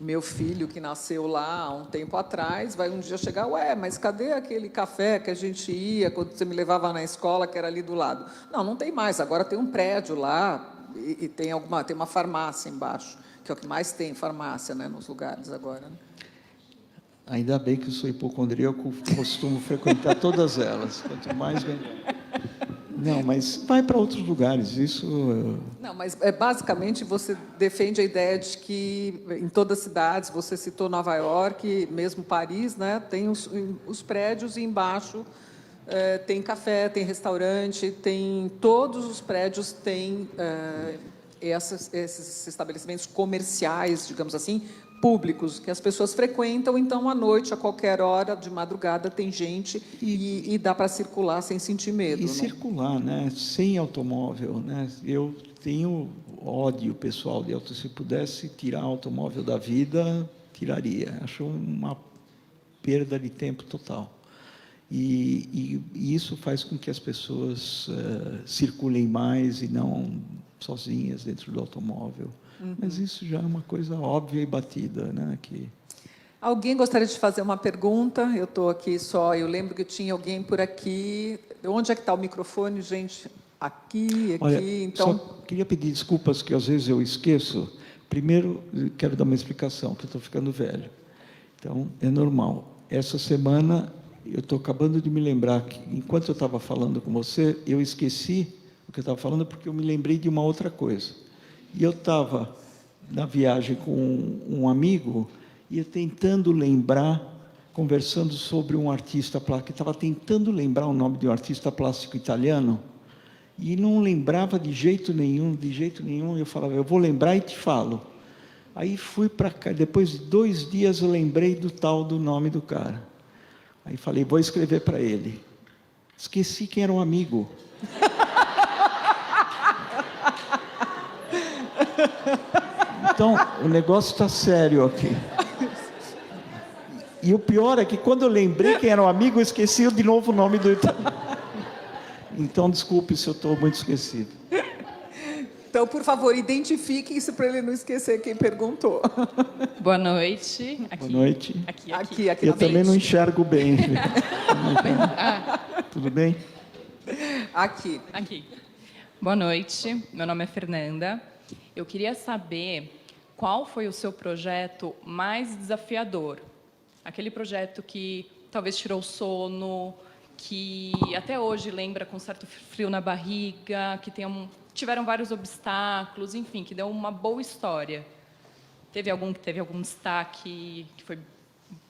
meu filho, que nasceu lá há um tempo atrás, vai um dia chegar, mas cadê aquele café que a gente ia quando você me levava na escola, que era ali do lado? Não tem mais, agora tem um prédio lá e tem uma farmácia embaixo, que é o que mais tem, farmácia, né, nos lugares agora, né? Ainda bem que eu sou hipocondríaco, costumo frequentar todas elas. Quanto mais... Não, mas vai para outros lugares, isso... Não, mas basicamente você defende a ideia de que em todas as cidades, você citou Nova York, mesmo Paris, né, tem os prédios e embaixo tem café, tem restaurante, todos os prédios têm esses estabelecimentos comerciais, digamos assim, públicos, que as pessoas frequentam, então, à noite, a qualquer hora, de madrugada, tem gente e dá para circular sem sentir medo. E circular, né? Sem automóvel, né? Eu tenho ódio pessoal de auto. Se pudesse tirar automóvel da vida, tiraria. Acho uma perda de tempo total. E isso faz com que as pessoas circulem mais e não sozinhas dentro do automóvel. Mas isso já é uma coisa óbvia e batida, né? Alguém gostaria de fazer uma pergunta? Eu estou aqui só, eu lembro que tinha alguém por aqui. Onde é que está o microfone, gente? Aqui. Olha, então... só queria pedir desculpas, que às vezes eu esqueço. Primeiro, quero dar uma explicação, que eu estou ficando velho. Então, é normal. Essa semana, eu estou acabando de me lembrar que, enquanto eu estava falando com você, eu esqueci o que eu estava falando, porque eu me lembrei de uma outra coisa. E eu estava na viagem com um amigo e tentando lembrar, conversando sobre um artista plástico, estava tentando lembrar o nome de um artista plástico italiano e não lembrava de jeito nenhum. Eu falava, eu vou lembrar e te falo. Aí fui para cá, depois de 2 dias eu lembrei do nome do cara. Aí falei, vou escrever para ele. Esqueci quem era o amigo. Então, o negócio está sério aqui. E o pior é que quando eu lembrei quem era o amigo, eu esqueci de novo o nome do italiano. Então, desculpe se eu estou muito esquecido. Então, por favor, identifique isso para ele não esquecer quem perguntou. Boa noite. Aqui, Boa noite. Aqui Eu na também frente. não enxergo bem. Tudo bem? Aqui. Aqui. Boa noite. Meu nome é Fernanda. Eu queria saber qual foi o seu projeto mais desafiador. Aquele projeto que talvez tirou o sono, que até hoje lembra com certo frio na barriga, que tiveram vários obstáculos, enfim, que deu uma boa história. Teve algum que teve algum destaque que foi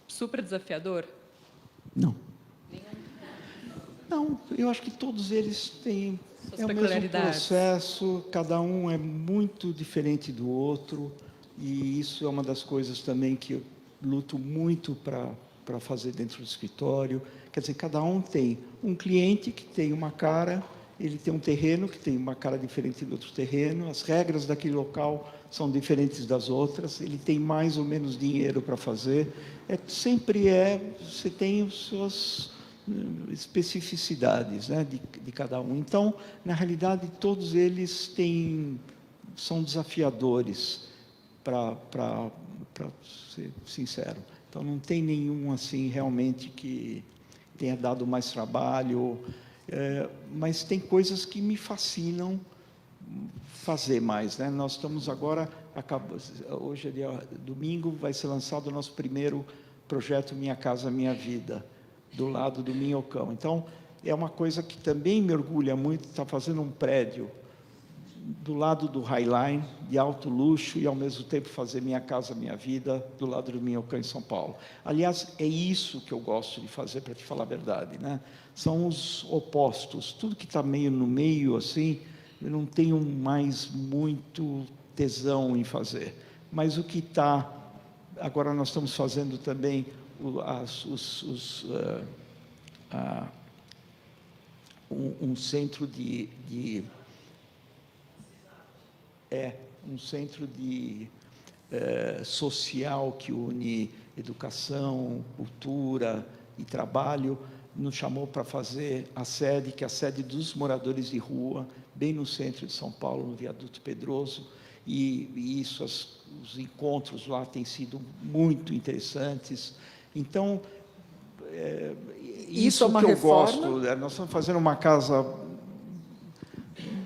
super desafiador? Não. Não, eu acho que todos eles têm Suas o mesmo peculiaridades. processo, cada um é muito diferente do outro, e isso é uma das coisas também que eu luto muito para fazer dentro do escritório. Quer dizer, cada um tem um cliente que tem uma cara, ele tem um terreno que tem uma cara diferente do outro terreno, as regras daquele local são diferentes das outras, ele tem mais ou menos dinheiro para fazer. Você tem as suas especificidades, né, de cada um. Então, na realidade, todos eles são desafiadores, para ser sincero. Então, não tem nenhum assim realmente que tenha dado mais trabalho, mas tem coisas que me fascinam fazer mais, né? Nós estamos agora, hoje é domingo, vai ser lançado o nosso primeiro projeto Minha Casa Minha Vida, do lado do Minhocão. Então, é uma coisa que também me orgulha muito, estar fazendo um prédio do lado do Highline, de alto luxo, e ao mesmo tempo fazer Minha Casa Minha Vida do lado do Minhocão, em São Paulo. Aliás, é isso que eu gosto de fazer, para te falar a verdade, né? São os opostos. Tudo que está meio no meio, assim, eu não tenho mais muito tesão em fazer. Mas o que está... Agora nós estamos fazendo também um centro um centro social que une educação, cultura e trabalho. Nos chamou para fazer a sede, que é a sede dos moradores de rua, bem no centro de São Paulo, no Viaduto Pedroso, e os encontros lá têm sido muito interessantes. Então, Isso é uma que eu reforma? gosto. Nós estamos fazendo uma casa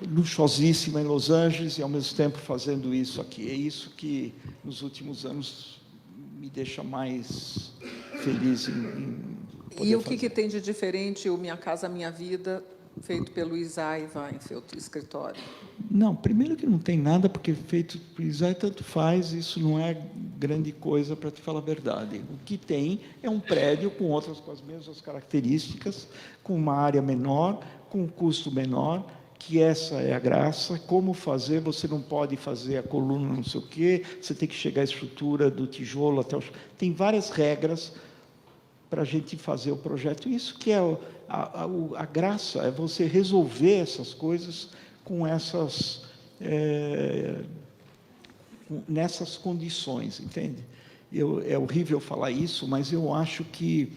luxuosíssima em Los Angeles e, ao mesmo tempo, fazendo isso aqui. É isso que, nos últimos anos, me deixa mais feliz em poder E o fazer. que tem de diferente o Minha Casa Minha Vida, feito pelo Isai Weinfeld, escritório? Não, primeiro que não tem nada, porque feito por Isai tanto faz, isso não é grande coisa, para te falar a verdade. O que tem é um prédio com as mesmas características, com uma área menor, com um custo menor, que essa é a graça. Como fazer? Você não pode fazer a coluna não sei o quê, você tem que chegar à estrutura do tijolo até o... Tem várias regras para a gente fazer o projeto. Isso que é a graça, é você resolver essas coisas com nessas condições, entende? É horrível falar isso, mas eu acho que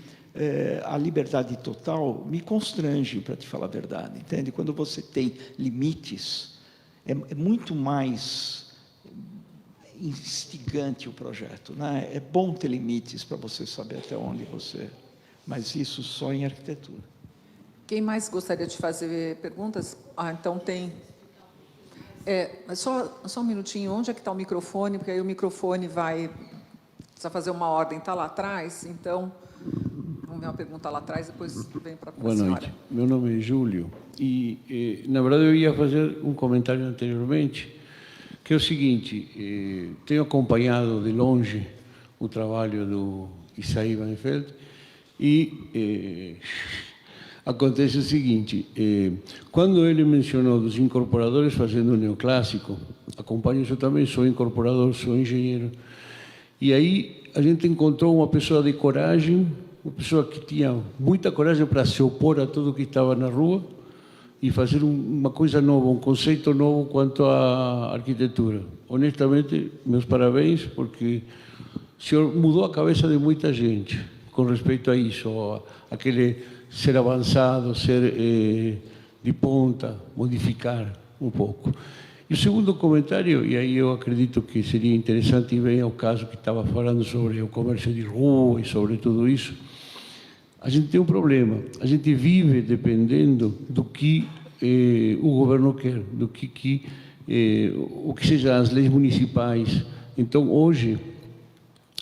a liberdade total me constrange, para te falar a verdade, entende? Quando você tem limites, é muito mais instigante o projeto, né? É bom ter limites para você saber até onde você... Mas isso só em arquitetura. Quem mais gostaria de fazer perguntas? Então tem... só um minutinho, onde é que está o microfone? Porque aí o microfone precisa fazer uma ordem, está lá atrás, então... Vamos ver uma pergunta lá atrás, depois vem para a senhora. Boa noite. Meu nome é Júlio e, na verdade, eu ia fazer um comentário anteriormente, que é o seguinte: tenho acompanhado de longe o trabalho do Isai Weinfeld e acontece o seguinte: quando ele mencionou dos incorporadores fazendo o neoclássico, acompanho isso também, sou incorporador, sou engenheiro, e aí a gente encontrou uma pessoa de coragem, uma pessoa que tinha muita coragem para se opor a tudo que estava na rua e fazer uma coisa nova, um conceito novo quanto à arquitetura. Honestamente, meus parabéns, porque o senhor mudou a cabeça de muita gente. com respeito a isso, aquele ser avançado, ser de ponta, modificar um pouco. E o segundo comentário, e aí eu acredito que seria interessante, e vem ao caso que estava falando sobre o comércio de rua e sobre tudo isso, a gente tem um problema. A gente vive dependendo do que o governo quer, do o que sejam as leis municipais. Então, hoje,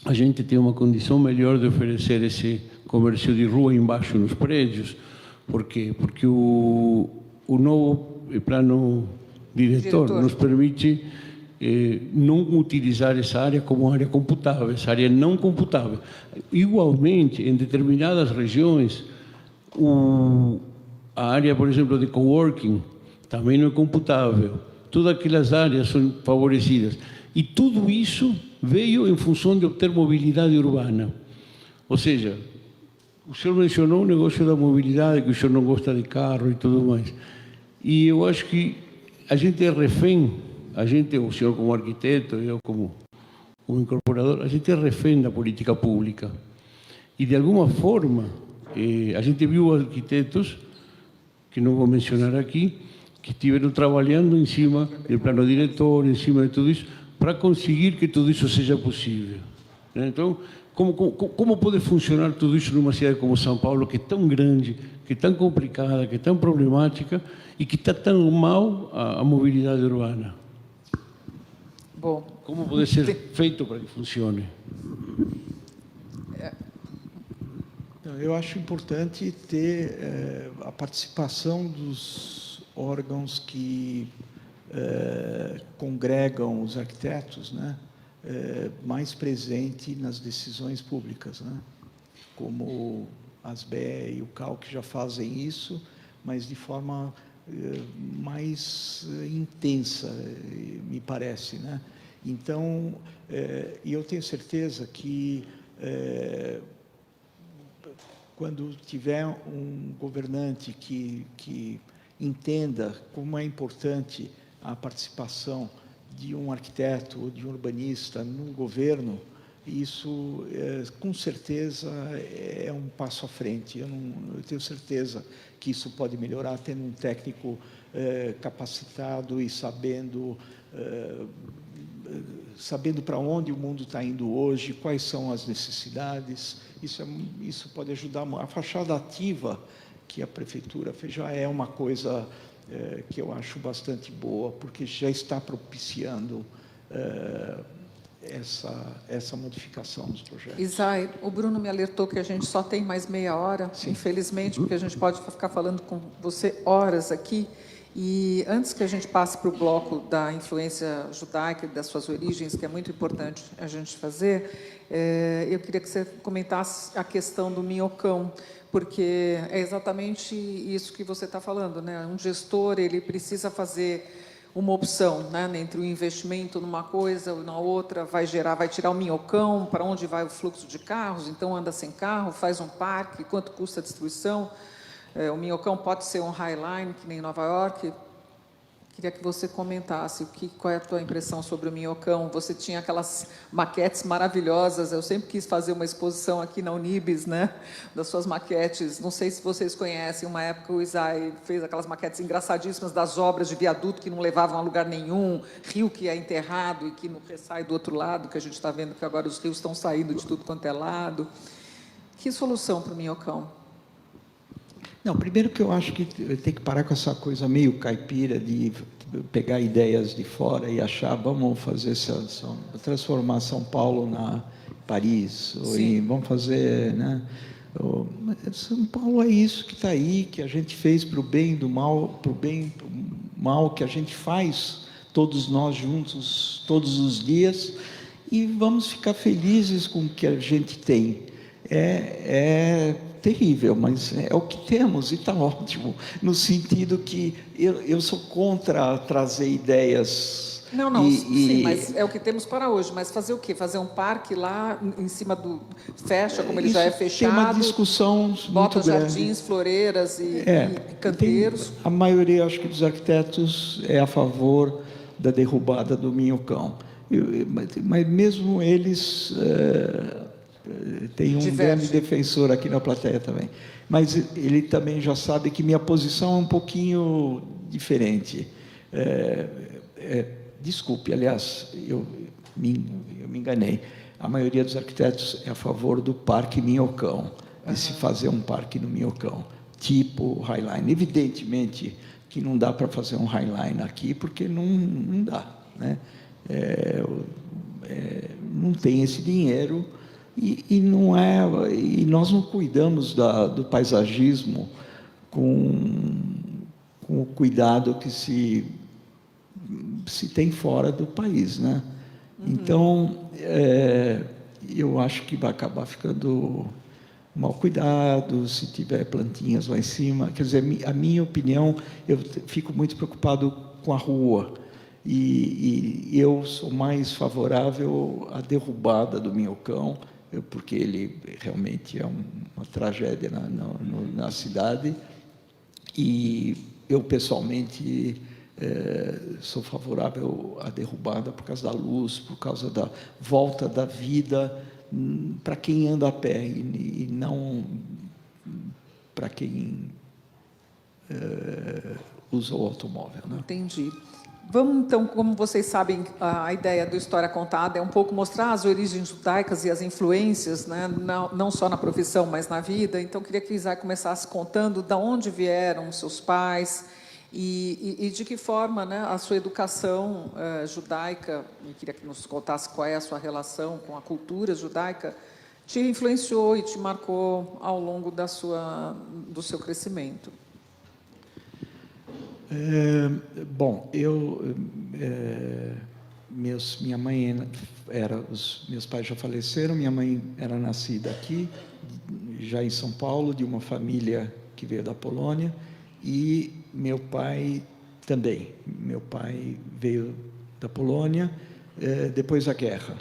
a gente tem uma condição melhor de oferecer esse comércio de rua embaixo nos prédios. Por quê? Porque o novo plano diretor nos permite não utilizar essa área como área computável, essa área não computável. Igualmente, em determinadas regiões, a área, por exemplo, de coworking também não é computável. Todas aquelas áreas são favorecidas. E tudo isso veio em função de obter mobilidade urbana. Ou seja, o senhor mencionou o negócio da mobilidade, que o senhor não gosta de carro e tudo mais. E eu acho que a gente é refém, o senhor como arquiteto, eu como incorporador, a gente é refém da política pública. E, de alguma forma, a gente viu arquitetos, que não vou mencionar aqui, que estiveram trabalhando em cima do plano diretor, em cima de tudo isso, para conseguir que tudo isso seja possível. Então, como pode funcionar tudo isso numa cidade como São Paulo, que é tão grande, que é tão complicada, que é tão problemática e que está tão mal a mobilidade urbana? Bom, como pode ser feito para que funcione? Eu acho importante ter a participação dos órgãos que congregam os arquitetos, né? Mais presente nas decisões públicas, né? Como a ASBE e o CAL, que já fazem isso, mas de forma mais intensa, me parece, né? Então, e eu tenho certeza que quando tiver um governante que entenda como é importante a participação de um arquiteto ou de um urbanista no governo, isso, com certeza, é um passo à frente. Eu tenho certeza que isso pode melhorar tendo um técnico capacitado e sabendo para onde o mundo está indo hoje, quais são as necessidades. Isso pode ajudar. A fachada ativa que a prefeitura fez já é uma coisa que eu acho bastante boa, porque já está propiciando essa modificação dos projetos. Isai, o Bruno me alertou que a gente só tem mais meia hora, infelizmente, porque a gente pode ficar falando com você horas aqui. E antes que a gente passe para o bloco da influência judaica e das suas origens, que é muito importante a gente fazer, eu queria que você comentasse a questão do minhocão, porque é exatamente isso que você está falando, né? Um gestor, ele precisa fazer uma opção, né, entre o investimento numa coisa ou na outra, vai tirar o minhocão, para onde vai o fluxo de carros, então anda sem carro, faz um parque, quanto custa a destruição. O minhocão pode ser um highline, que nem em Nova York. Queria que você comentasse qual é a tua impressão sobre o minhocão. Você tinha aquelas maquetes maravilhosas. Eu sempre quis fazer uma exposição aqui na Unibis, né, das suas maquetes. Não sei se vocês conhecem. Uma época o Isai fez aquelas maquetes engraçadíssimas das obras de viaduto que não levavam a lugar nenhum, rio que é enterrado e que não ressai do outro lado, que a gente está vendo que agora os rios estão saindo de tudo quanto é lado. Que solução para o minhocão? Não, primeiro que eu acho que tem que parar com essa coisa meio caipira de pegar ideias de fora e achar, vamos fazer transformar São Paulo na Paris, vamos fazer, né? São Paulo é isso que está aí, que a gente fez para o bem e do mal, para o bem e para o mal, que a gente faz todos nós juntos, todos os dias, e vamos ficar felizes com o que a gente tem. É terrível, mas é o que temos e está ótimo, no sentido que eu sou contra trazer ideias. Não, sim, mas é o que temos para hoje. Mas fazer o quê? Fazer um parque lá em cima do... Fecha, como ele já é fechado. Tem uma discussão bota muito grande. Jardins, floreiras e canteiros. A maioria, acho que, dos arquitetos é a favor da derrubada do minhocão. Mas mesmo eles... tem um grande defensor aqui na plateia também. Mas ele também já sabe que minha posição é um pouquinho diferente. Desculpe, aliás, eu me enganei. A maioria dos arquitetos é a favor do Parque Minhocão, de se fazer um parque no Minhocão, tipo Highline. Evidentemente que não dá para fazer um Highline aqui, porque não dá, né? Não tem esse dinheiro e nós não cuidamos do paisagismo com o cuidado que se tem fora do país, né? Então, eu acho que vai acabar ficando mal cuidado, se tiver plantinhas lá em cima. Quer dizer, a minha opinião, eu fico muito preocupado com a rua. E eu sou mais favorável à derrubada do Minhocão, porque ele realmente é uma tragédia na cidade. E eu, pessoalmente, sou favorável à derrubada por causa da luz, por causa da volta da vida para quem anda a pé e não para quem usa o automóvel, né? Entendi. Vamos, então, como vocês sabem, a ideia do História Contada é um pouco mostrar as origens judaicas e as influências, né? Não só na profissão, mas na vida. Então, queria que Isaac começasse contando de onde vieram seus pais e de que forma, né, a sua educação judaica, eu queria que nos contasse qual é a sua relação com a cultura judaica, te influenciou e te marcou ao longo do seu crescimento. Bom, minha mãe meus pais já faleceram, minha mãe era nascida aqui, já em São Paulo, de uma família que veio da Polônia, e meu pai também. Meu pai veio da Polônia depois da guerra.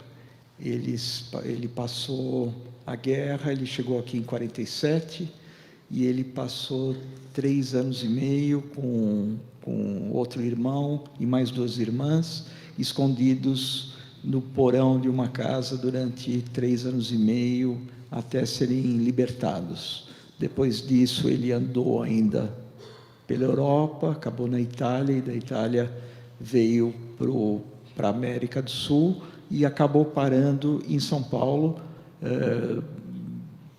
Ele passou a guerra, ele chegou aqui em 47, e ele passou 3 anos e meio com outro irmão e mais 2 irmãs, escondidos no porão de uma casa durante 3 anos e meio, até serem libertados. Depois disso, ele andou ainda pela Europa, acabou na Itália, e da Itália veio para a América do Sul e acabou parando em São Paulo,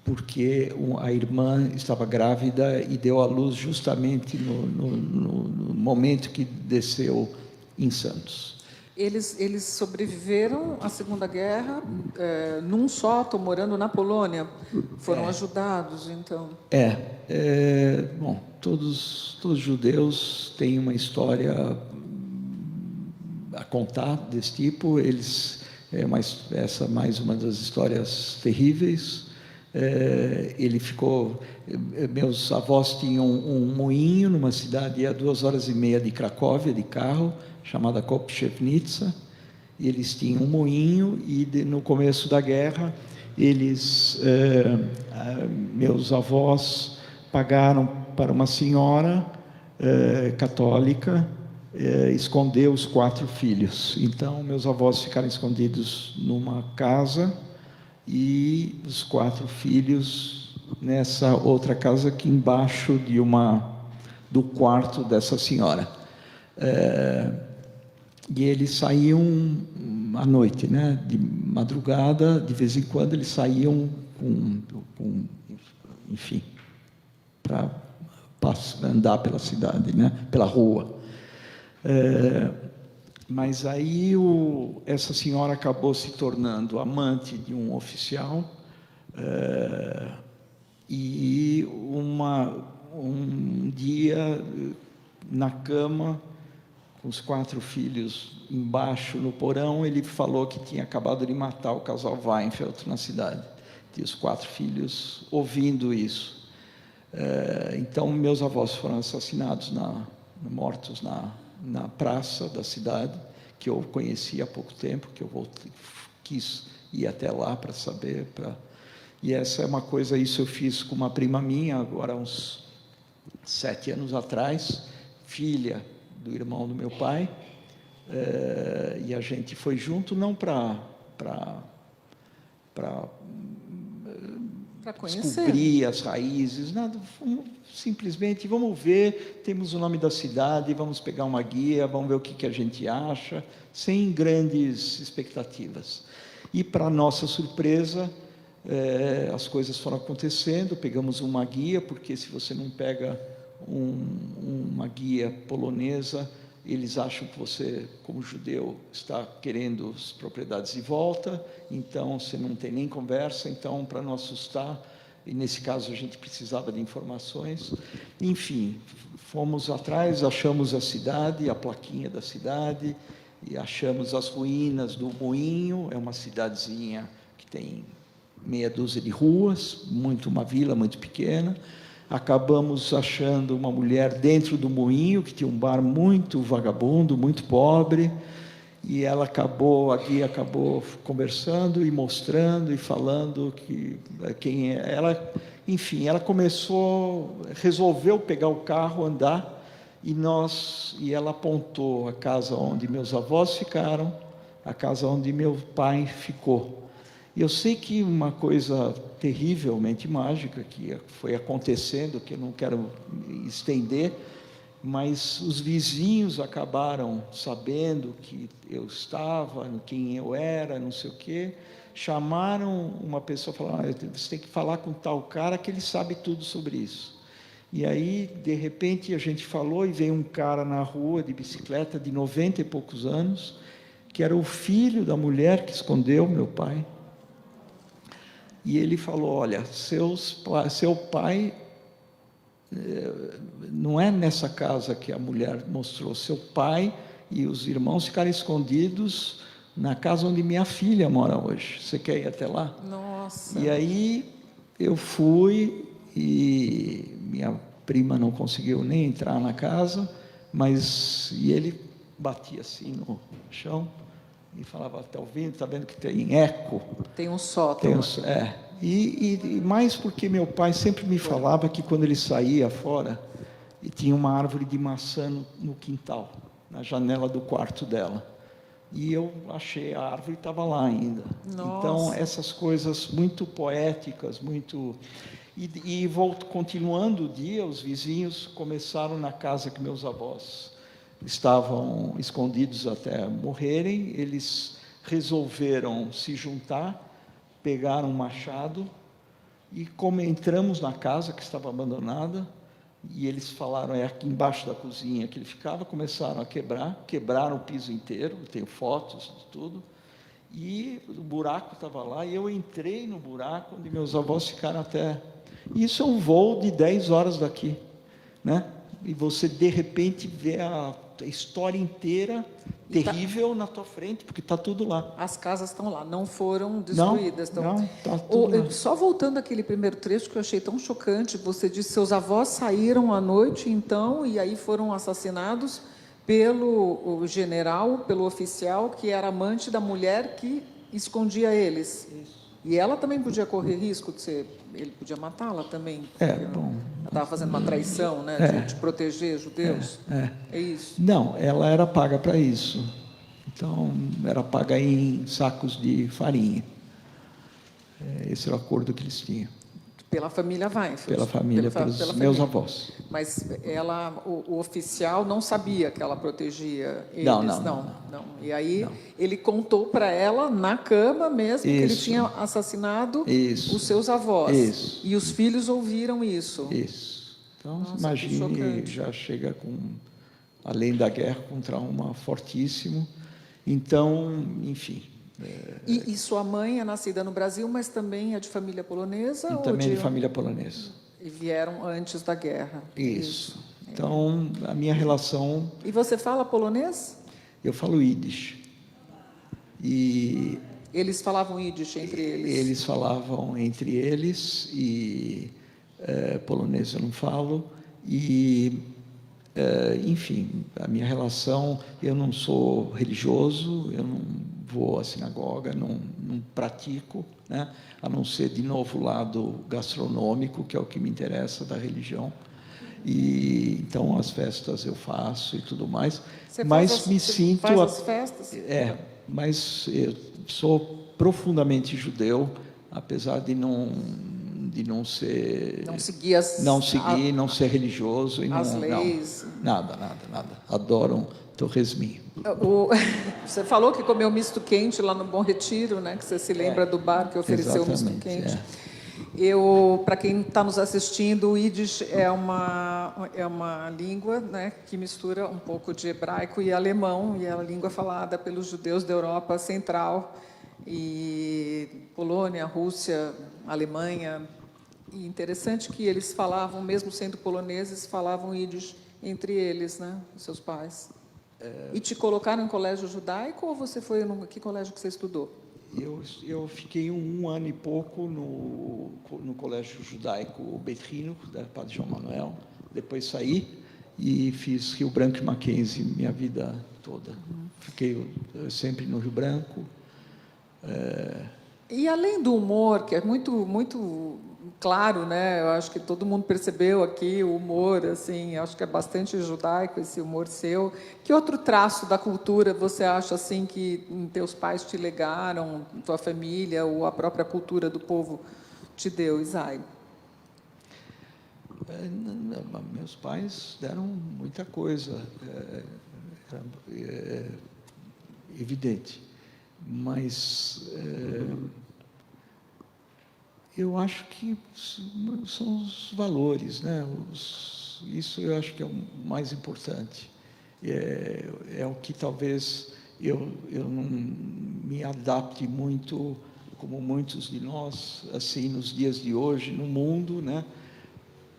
porque a irmã estava grávida e deu à luz justamente no momento que desceu em Santos. Eles sobreviveram à Segunda Guerra num sótão, morando na Polônia. Foram ajudados, então. Bom, todos os judeus têm uma história a contar desse tipo. Essa é mais uma das histórias terríveis. Meus avós tinham um moinho numa cidade a 2 horas e meia de Cracóvia, de carro, chamada Kopczewnica, e eles tinham um moinho, e no começo da guerra, meus avós pagaram para uma senhora católica esconder os 4 filhos. Então, meus avós ficaram escondidos numa casa, e os 4 filhos nessa outra casa aqui embaixo do quarto dessa senhora. E eles saíam à noite, né? De madrugada, de vez em quando eles saíam enfim, para andar pela cidade, né? Pela rua. Mas aí essa senhora acabou se tornando amante de um oficial, e um dia, na cama, com os 4 filhos embaixo no porão, ele falou que tinha acabado de matar o casal Weinfeld na cidade. E os 4 filhos ouvindo isso. Então, meus avós foram assassinados, mortos na praça da cidade, que eu conheci há pouco tempo, que eu quis ir até lá para saber. E essa é uma coisa, isso eu fiz com uma prima minha, agora uns 7 anos atrás, filha do irmão do meu pai, e a gente foi junto, não para Para conhecer. descobrir as raízes, nada, simplesmente vamos ver, temos o nome da cidade, vamos pegar uma guia, vamos ver o que a gente acha, sem grandes expectativas. E, para nossa surpresa, as coisas foram acontecendo, pegamos uma guia, porque se você não pega uma guia polonesa, eles acham que você, como judeu, está querendo as propriedades de volta, então você não tem nem conversa. Então, para não assustar, e nesse caso a gente precisava de informações, enfim, fomos atrás, achamos a cidade, a plaquinha da cidade, e achamos as ruínas do Moinho. É uma cidadezinha que tem meia dúzia de ruas, uma vila muito pequena. Acabamos achando uma mulher dentro do moinho, que tinha um bar muito vagabundo, muito pobre, e a guia acabou conversando e mostrando e falando quem é. Enfim, ela resolveu pegar o carro, andar, e ela apontou a casa onde meus avós ficaram, a casa onde meu pai ficou. E eu sei que uma coisa terrivelmente mágica que foi acontecendo, que eu não quero estender, mas os vizinhos acabaram sabendo que eu estava, quem eu era, não sei o quê, chamaram uma pessoa e falaram: você tem que falar com tal cara que ele sabe tudo sobre isso. E aí, de repente, a gente falou e veio um cara na rua de bicicleta de 90 e poucos anos, que era o filho da mulher que escondeu meu pai. E ele falou: olha, seu pai não é nessa casa que a mulher mostrou. Seu pai e os irmãos ficaram escondidos na casa onde minha filha mora hoje. Você quer ir até lá? Nossa! E aí eu fui, e minha prima não conseguiu nem entrar na casa, e ele batia assim no chão e falava: está ouvindo? Está vendo que tem eco? Tem um sótão. E mais porque meu pai sempre me falava que quando ele saía fora, e tinha uma árvore de maçã no quintal, na janela do quarto dela. E eu achei, a árvore estava lá ainda. Nossa. Então, essas coisas muito poéticas, muito... continuando o dia, os vizinhos começaram na casa que meus avós estavam escondidos até morrerem. Eles resolveram se juntar, pegaram um machado, e como entramos na casa que estava abandonada, e eles falaram: é aqui embaixo da cozinha que ele ficava, começaram a quebraram o piso inteiro, tenho fotos de tudo, e o buraco estava lá, e eu entrei no buraco onde meus avós ficaram até... Isso é um voo de 10 horas daqui, né? E você, de repente, vê a história inteira terrível na tua frente, porque está tudo lá. As casas estão lá, não foram destruídas. Não, está tudo lá. Só voltando àquele primeiro trecho que eu achei tão chocante, você disse que seus avós saíram à noite, então, e aí foram assassinados pelo general, pelo oficial, que era amante da mulher que escondia eles. Isso. E ela também podia correr risco de ser... Ele podia matá-la também. Bom... Ela estava fazendo uma traição, né, de proteger judeus. É isso. Não, ela era paga para isso. Então, era paga em sacos de farinha. Esse era o acordo que eles tinham. Pela família Weinfeld. Pela família, pelos meus avós. Mas o oficial não sabia que ela protegia eles? Não. E aí ele contou para ela, na cama mesmo, que ele tinha assassinado os seus avós. Isso. E os filhos ouviram isso. Isso. Então, imagine, já chega com, além da guerra, com um trauma fortíssimo. Então, enfim... E sua mãe é nascida no Brasil, mas também é de família polonesa? Também de família polonesa. E vieram antes da guerra? Isso. Então, a minha relação... E você fala polonês? Eu falo Yiddish. E... Eles falavam Yiddish entre eles? Eles falavam entre eles, e polonês eu não falo. E, enfim, a minha relação... Eu não sou religioso, eu não vou à sinagoga, não pratico, né? A não ser, de novo, o lado gastronômico, que é o que me interessa da religião. E então as festas eu faço e tudo mais. Você faz as festas? Mas eu sou profundamente judeu, apesar de não não ser... Não seguir as... Não seguir, não ser religioso. E as não, leis. Não, nada. Adoram torresminho. Você falou que comeu misto quente lá no Bom Retiro, né? Que você se lembra do bar que ofereceu o misto quente. Para quem está nos assistindo, o Yiddish é uma língua, né, que mistura um pouco de hebraico e alemão, e é a língua falada pelos judeus da Europa Central, e Polônia, Rússia, Alemanha. E interessante que eles falavam, mesmo sendo poloneses, falavam Yiddish entre eles, né, os seus pais. E te colocaram em colégio judaico, ou você foi que colégio que você estudou? Eu fiquei um ano e pouco no colégio judaico Beit Chinuch, da Padre João Manuel. Depois saí e fiz Rio Branco e Mackenzie minha vida toda. Fiquei sempre no Rio Branco. E além do humor, que é muito claro, né? Eu acho que todo mundo percebeu aqui o humor, assim, acho que é bastante judaico esse humor seu. Que outro traço da cultura você acha assim que teus pais te legaram, tua família ou a própria cultura do povo te deu, Isai? Meus pais deram muita coisa, evidente, mas eu acho que são os valores, né? Isso eu acho que é o mais importante. É o que talvez eu não me adapte muito, como muitos de nós, assim, nos dias de hoje, no mundo, né?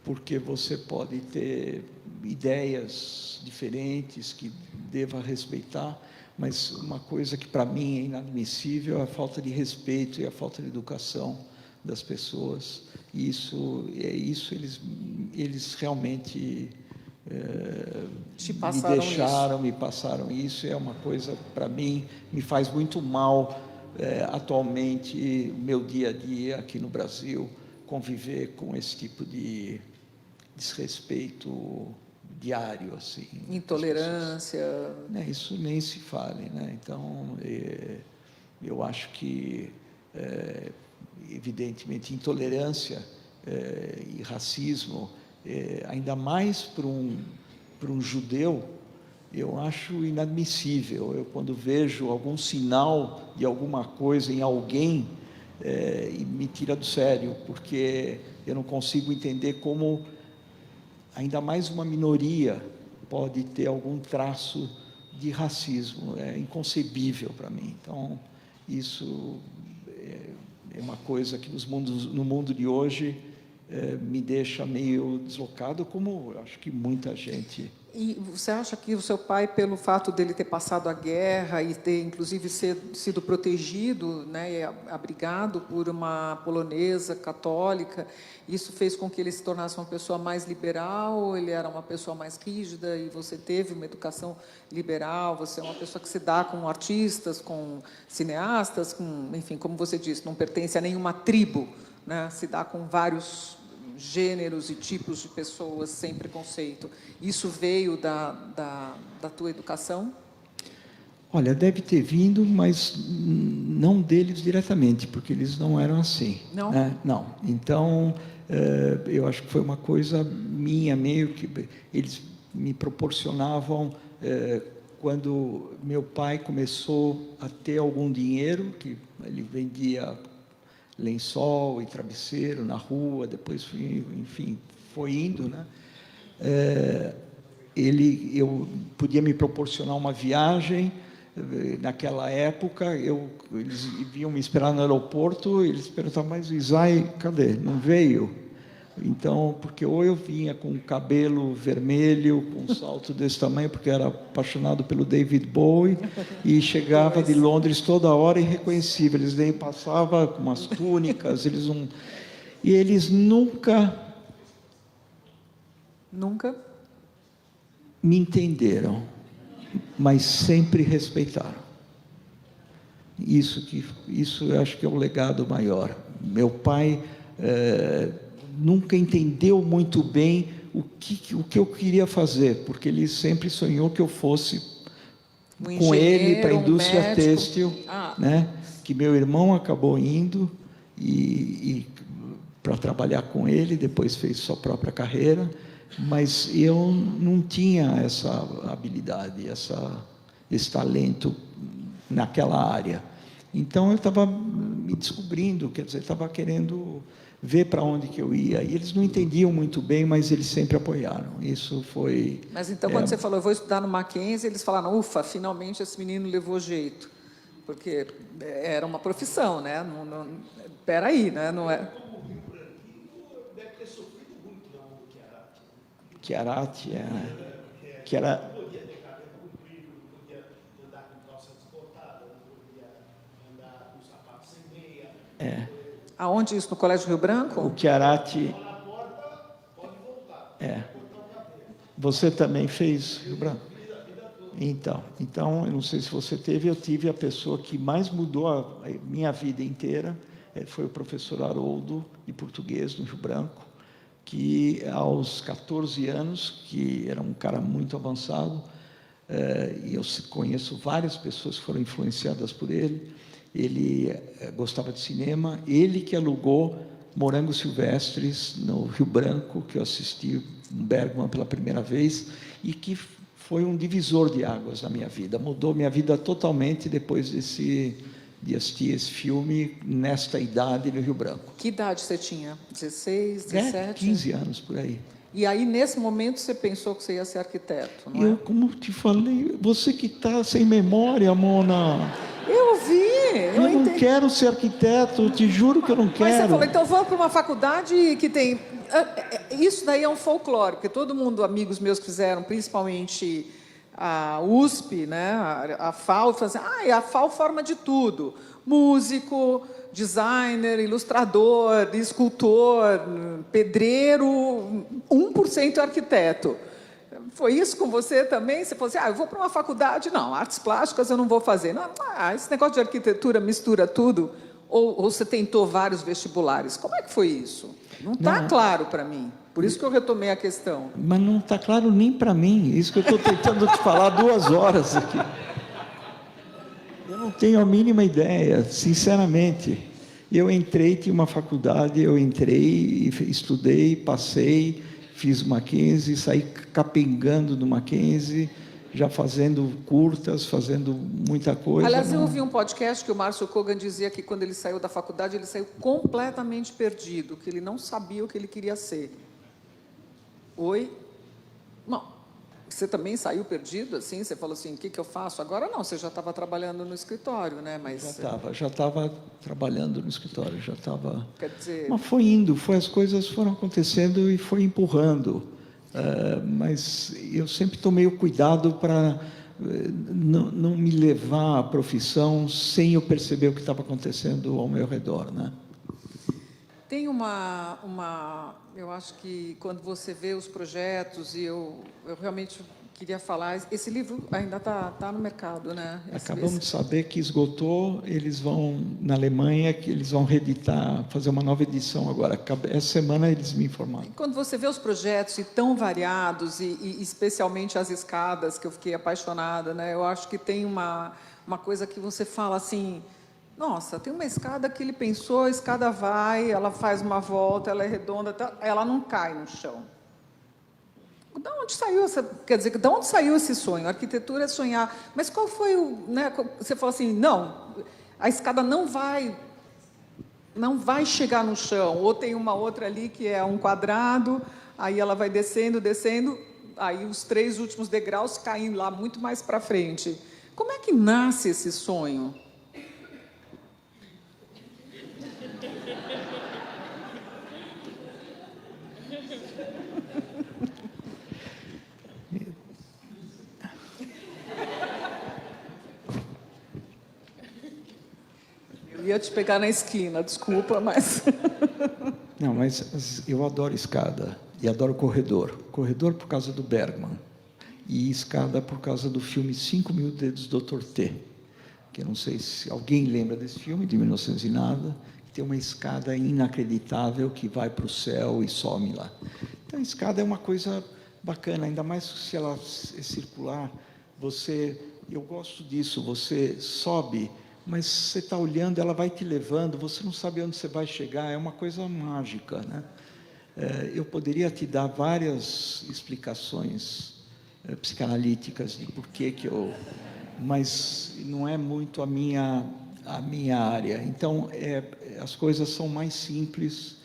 Porque você pode ter ideias diferentes que deva respeitar, mas uma coisa que para mim é inadmissível é a falta de respeito e a falta de educação das pessoas. E isso eles realmente me passaram isso. É uma coisa, para mim, me faz muito mal atualmente, meu dia a dia aqui no Brasil, conviver com esse tipo de desrespeito diário, assim. Intolerância. Né, isso nem se fale, né? Então, eu acho que, evidentemente, intolerância e racismo, ainda mais para um judeu, eu acho inadmissível. Eu, quando vejo algum sinal de alguma coisa em alguém, e me tira do sério, porque eu não consigo entender como ainda mais uma minoria pode ter algum traço de racismo. É inconcebível para mim. Então, isso é uma coisa que no mundo de hoje me deixa meio deslocado, como acho que muita gente. E você acha que o seu pai, pelo fato dele ter passado a guerra e ter, inclusive, sido protegido, né, e abrigado por uma polonesa católica, isso fez com que ele se tornasse uma pessoa mais liberal, ou ele era uma pessoa mais rígida e você teve uma educação liberal, você é uma pessoa que se dá com artistas, com cineastas, enfim, como você disse, não pertence a nenhuma tribo, né, se dá com vários gêneros e tipos de pessoas sem preconceito. Isso veio da tua educação? Olha, deve ter vindo, mas não deles diretamente, porque eles não eram assim. Não? Né? Não. Então, eu acho que foi uma coisa minha, meio que eles me proporcionavam, quando meu pai começou a ter algum dinheiro, que ele vendia lençol e travesseiro na rua, depois, enfim, foi indo, né? Eu podia me proporcionar uma viagem. Naquela época, eles vinham me esperar no aeroporto, eles perguntavam, mas o Isai, cadê? Não veio? Então, porque ou eu vinha com cabelo vermelho, com um salto desse tamanho, porque era apaixonado pelo David Bowie, e chegava de Londres toda hora irreconhecível. Eles nem passavam com umas túnicas, e eles nunca me entenderam, mas sempre respeitaram. Isso eu acho que é o legado maior. Meu pai nunca entendeu muito bem o que eu queria fazer, porque ele sempre sonhou que eu fosse com ele para a indústria têxtil, né? Que meu irmão acabou indo e para trabalhar com ele, depois fez sua própria carreira, mas eu não tinha essa habilidade, esse talento naquela área. Então, eu estava me descobrindo, quer dizer, estava querendo ver para onde que eu ia. E eles não entendiam muito bem, mas eles sempre apoiaram. Isso foi... Mas então, quando você falou, eu vou estudar no Mackenzie, eles falaram, ufa, finalmente esse menino levou jeito. Porque era uma profissão, né? Espera aí, né? Não é... Chiarati, que era... Aonde isso? No Colégio Rio Branco? O Chiarati... Você também fez Rio Branco? Então, eu não sei se você teve, eu tive a pessoa que mais mudou a minha vida inteira, foi o professor Haroldo, de português, no Rio Branco, que aos 14 anos, que era um cara muito avançado, e eu conheço várias pessoas que foram influenciadas por ele. Ele gostava de cinema, ele que alugou Morangos Silvestres no Rio Branco, que eu assisti um Bergman pela primeira vez, e que foi um divisor de águas na minha vida, mudou minha vida totalmente depois de assistir esse filme nesta idade no Rio Branco. Que idade você tinha? 16, 17? 15 anos, por aí. E aí, nesse momento, você pensou que você ia ser arquiteto, não é? Eu, como te falei, você que está sem memória, Mona. Eu vi! Eu não quero ser arquiteto, te juro que eu não quero. Mas você falou, então vamos para uma faculdade que tem... Isso daí é um folclore, porque todo mundo, amigos meus que fizeram, principalmente a USP, né, a FAO, falam assim, a FAO forma de tudo. Músico, designer, ilustrador, escultor, pedreiro, 1% arquiteto. Foi isso com você também? Você falou assim, eu vou para uma faculdade, não, artes plásticas eu não vou fazer. Não, esse negócio de arquitetura mistura tudo. Ou você tentou vários vestibulares? Como é que foi isso? Não está claro para mim. Por isso que eu retomei a questão. Mas não está claro nem para mim. Isso que eu estou tentando te falar 2 horas aqui. Eu não tenho a mínima ideia, sinceramente. Eu entrei, tinha uma faculdade, eu entrei, estudei, passei, fiz o Mackenzie, saí capengando do Mackenzie, já fazendo curtas, fazendo muita coisa. Aliás, eu ouvi um podcast que o Márcio Kogan dizia que, quando ele saiu da faculdade, ele saiu completamente perdido, que ele não sabia o que ele queria ser. Oi? Não. Você também saiu perdido, assim? Você falou assim, o que eu faço? Agora não, você já estava trabalhando no escritório, né? Mas... Já estava trabalhando no escritório, já estava... Quer dizer... Mas foi indo, as coisas foram acontecendo e foi empurrando. Mas eu sempre tomei o cuidado para não me levar à profissão sem eu perceber o que estava acontecendo ao meu redor, né? Tem eu acho que quando você vê os projetos, e eu realmente queria falar, esse livro ainda está no mercado, né? Acabamos de saber que esgotou, eles vão, na Alemanha, que eles vão reeditar, fazer uma nova edição agora. Essa semana eles me informaram. E quando você vê os projetos tão variados, e especialmente as escadas, que eu fiquei apaixonada, né? Eu acho que tem uma coisa que você fala assim... Nossa, tem uma escada que ele pensou, a escada vai, ela faz uma volta, ela é redonda, ela não cai no chão. De onde saiu de onde saiu esse sonho? A arquitetura é sonhar. Mas qual foi o... Né, você falou assim, não, a escada não vai chegar no chão. Ou tem uma outra ali que é um quadrado, aí ela vai descendo, aí os 3 últimos degraus caem lá muito mais para frente. Como é que nasce esse sonho? Eu ia te pegar na esquina, desculpa, mas... Não, mas eu adoro escada e adoro corredor. Corredor por causa do Bergman e escada por causa do filme 5.000 Dedos do Dr. T, que eu não sei se alguém lembra desse filme, de 1900 e nada, que tem uma escada inacreditável que vai para o céu e some lá. Então, a escada é uma coisa bacana, ainda mais se ela é circular. Eu gosto disso, você sobe mas você está olhando, ela vai te levando, você não sabe onde você vai chegar, é uma coisa mágica, né? Eu poderia te dar várias explicações psicanalíticas de por que eu... Mas não é muito a minha área. Então, as coisas são mais simples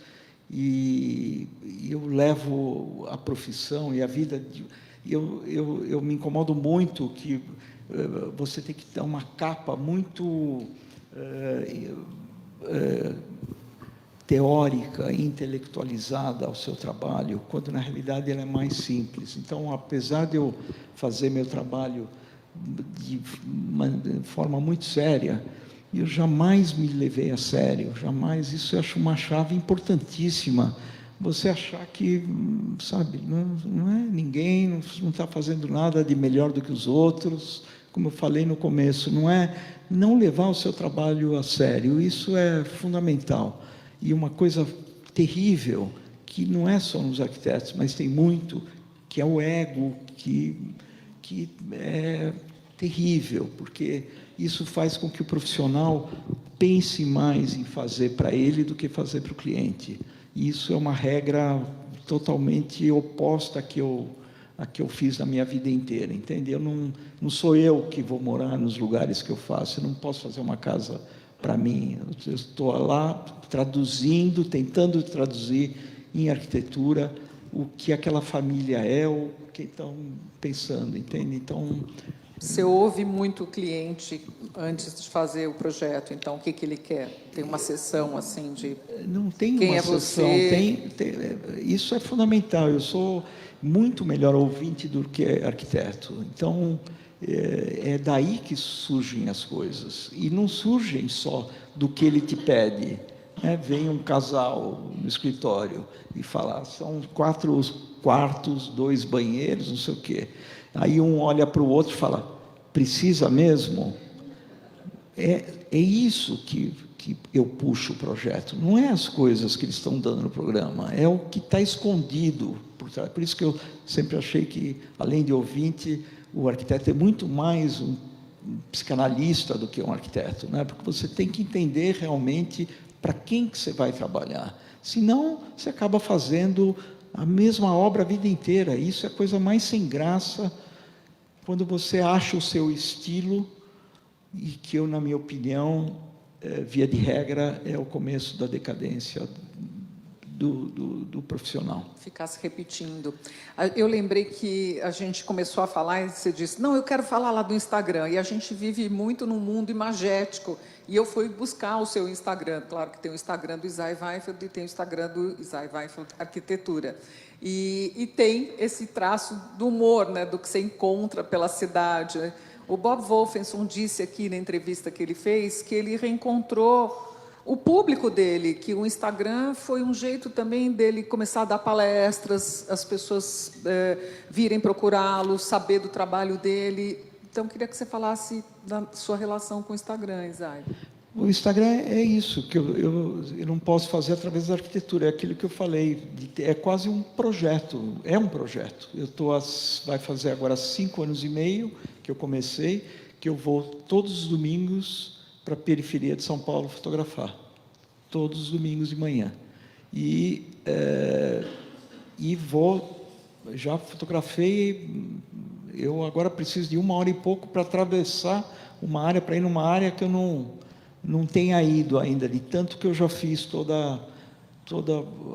e eu levo a profissão e a vida... Eu me incomodo muito que você tem que dar uma capa muito teórica e intelectualizada ao seu trabalho, quando na realidade ela é mais simples. Então, apesar de eu fazer meu trabalho de forma muito séria, eu jamais me levei a sério, jamais. Isso eu acho uma chave importantíssima. Você achar que, sabe, não é ninguém, não está fazendo nada de melhor do que os outros. Como eu falei no começo, não levar o seu trabalho a sério. Isso é fundamental. E uma coisa terrível, que não é só nos arquitetos, mas tem muito, que é o ego, que é terrível, porque isso faz com que o profissional pense mais em fazer para ele do que fazer para o cliente. E isso é uma regra totalmente oposta à que eu fiz na minha vida inteira, entende? Não sou eu que vou morar nos lugares que eu faço, eu não posso fazer uma casa para mim. Eu estou lá traduzindo, tentando traduzir em arquitetura o que aquela família é, o que estão pensando, entende? Então... Você ouve muito o cliente antes de fazer o projeto, então o que ele quer? Tem uma sessão assim de... Não tem quem uma é sessão, você? Isso é fundamental. Eu sou muito melhor ouvinte do que arquiteto. Então, é daí que surgem as coisas. E não surgem só do que ele te pede. Vem um casal no escritório e fala, são 4 quartos, 2 banheiros, não sei o quê. Aí um olha para o outro e fala, precisa mesmo? É isso que eu puxo o projeto. Não é as coisas que eles estão dando no programa, é o que está escondido por trás. Por isso que eu sempre achei que, além de ouvinte, o arquiteto é muito mais um psicanalista do que um arquiteto, né? Porque você tem que entender realmente para quem que você vai trabalhar. Senão, você acaba fazendo a mesma obra a vida inteira. Isso é a coisa mais sem graça, quando você acha o seu estilo, e que eu, na minha opinião, via de regra, é o começo da decadência do profissional. Ficar se repetindo. Eu lembrei que a gente começou a falar e você disse, não, eu quero falar lá do Instagram, e a gente vive muito num mundo imagético, e eu fui buscar o seu Instagram. Claro que tem o Instagram do Isai Weinfeld e tem o Instagram do Isai Weinfeld Arquitetura. E tem esse traço do humor, né, do que você encontra pela cidade, né? O Bob Wolfenson disse aqui na entrevista que ele fez que ele reencontrou o público dele, que o Instagram foi um jeito também dele começar a dar palestras, as pessoas virem procurá-lo, saber do trabalho dele. Então, queria que você falasse da sua relação com o Instagram, Isai. O Instagram é isso, que eu não posso fazer através da arquitetura, é aquilo que eu falei, é quase um projeto, é um projeto. Vai fazer agora 5 anos e meio que eu comecei, que eu vou todos os domingos para a periferia de São Paulo fotografar, todos os domingos de manhã. E já fotografei, eu agora preciso de 1 hora e pouco para atravessar uma área, para ir numa área que eu não tenha ido ainda, de tanto que eu já fiz toda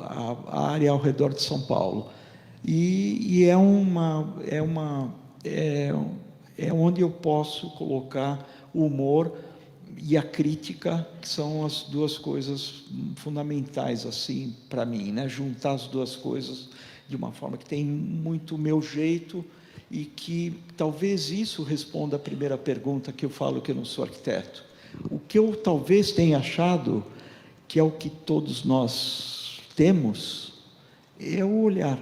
a área ao redor de São Paulo. E é onde eu posso colocar o humor e a crítica, que são as 2 coisas fundamentais assim para mim, né? Juntar as 2 coisas de uma forma que tem muito o meu jeito, e que talvez isso responda a primeira pergunta, que eu falo que eu não sou arquiteto. O que eu talvez tenha achado, que é o que todos nós temos, é o olhar.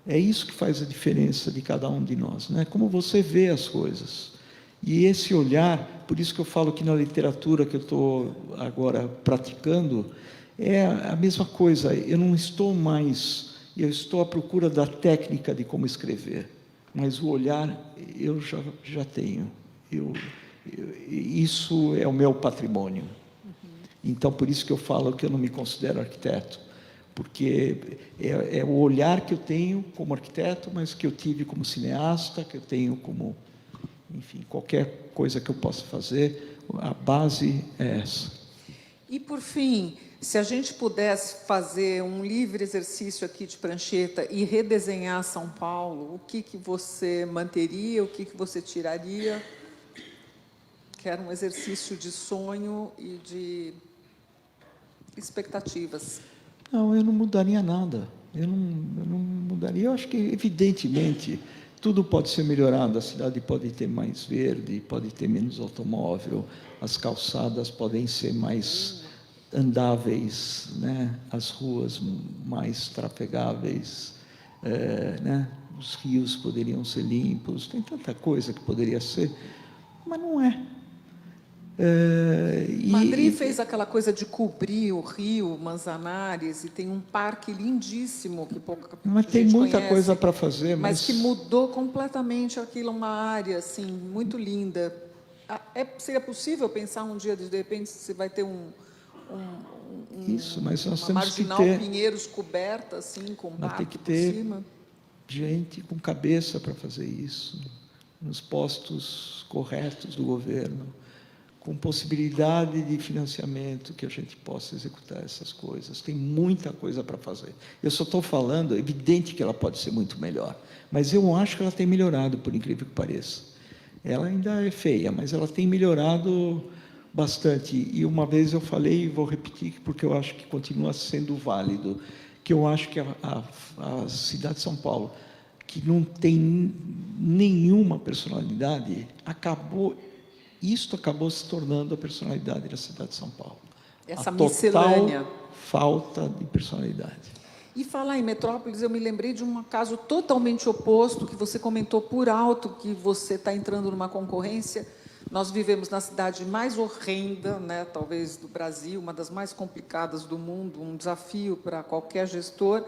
É isso que faz a diferença de cada um de nós, né? Como você vê as coisas. E esse olhar, por isso que eu falo que na literatura que eu estou agora praticando, é a mesma coisa. Eu não estou mais, eu estou à procura da técnica de como escrever, mas o olhar eu já tenho. Isso é o meu patrimônio. Então, por isso que eu falo que eu não me considero arquiteto, porque é o olhar que eu tenho como arquiteto, mas que eu tive como cineasta, que eu tenho como, enfim, qualquer coisa que eu possa fazer, a base é essa. E, por fim, se a gente pudesse fazer um livre exercício aqui de prancheta e redesenhar São Paulo, o que você manteria, o que você tiraria? Que era um exercício de sonho e de expectativas. Não, eu não mudaria nada. Eu não mudaria. Eu acho que, evidentemente, tudo pode ser melhorado. A cidade pode ter mais verde, pode ter menos automóvel, as calçadas podem ser mais andáveis, né? As ruas mais trafegáveis, né? Os rios poderiam ser limpos. Tem tanta coisa que poderia ser, mas não é. Madrid fez aquela coisa de cobrir o rio Manzanares e tem um parque lindíssimo que pouca mas gente tem muita conhece, coisa para fazer, mas que mudou completamente aquilo, uma área assim muito linda. Seria possível pensar um dia, de repente, se vai ter isso, mas nós uma temos que marginal ter Pinheiros coberta assim com nós parque tem que por ter cima. Gente com cabeça para fazer isso, nos postos corretos do governo, com possibilidade de financiamento, que a gente possa executar essas coisas. Tem muita coisa para fazer. Eu só estou falando, é evidente que ela pode ser muito melhor, mas eu acho que ela tem melhorado, por incrível que pareça. Ela ainda é feia, mas ela tem melhorado bastante. E uma vez eu falei, e vou repetir, porque eu acho que continua sendo válido, que eu acho que a cidade de São Paulo, que não tem nenhuma personalidade, isto acabou se tornando a personalidade da cidade de São Paulo. Essa a miscelânea. Total falta de personalidade. E falar em metrópoles, eu me lembrei de um caso totalmente oposto, que você comentou por alto, que você está entrando numa concorrência. Nós vivemos na cidade mais horrenda, né, talvez do Brasil, uma das mais complicadas do mundo, um desafio para qualquer gestor.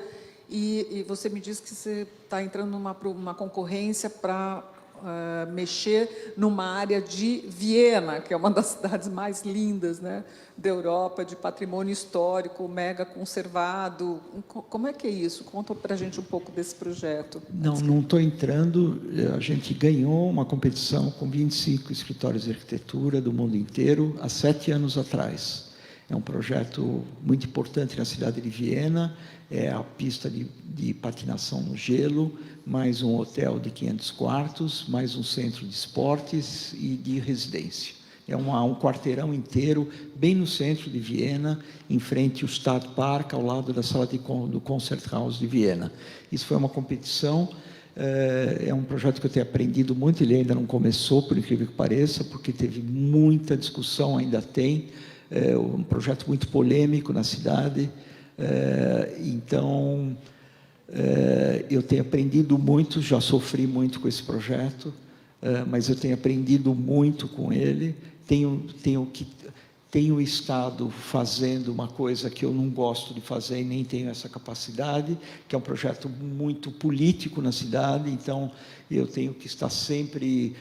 E você me disse que você está entrando numa concorrência para mexer numa área de Viena, que é uma das cidades mais lindas, né, da Europa, de patrimônio histórico, mega conservado. Como é que é isso? Conta para a gente um pouco desse projeto. Não estou entrando. A gente ganhou uma competição com 25 escritórios de arquitetura do mundo inteiro há 7 anos atrás. É um projeto muito importante na cidade de Viena. É a pista de patinação no gelo, mais um hotel de 500 quartos, mais um centro de esportes e de residência. É um quarteirão inteiro, bem no centro de Viena, em frente ao Stadtpark, ao lado da sala do Concerthaus de Viena. Isso foi uma competição, é um projeto que eu tenho aprendido muito, ele ainda não começou, por incrível que pareça, porque teve muita discussão, ainda tem, é um projeto muito polêmico na cidade. Então, eu tenho aprendido muito, já sofri muito com esse projeto, mas eu tenho aprendido muito com ele. Tenho estado fazendo uma coisa que eu não gosto de fazer e nem tenho essa capacidade, que é um projeto muito político na cidade, então eu tenho que estar sempre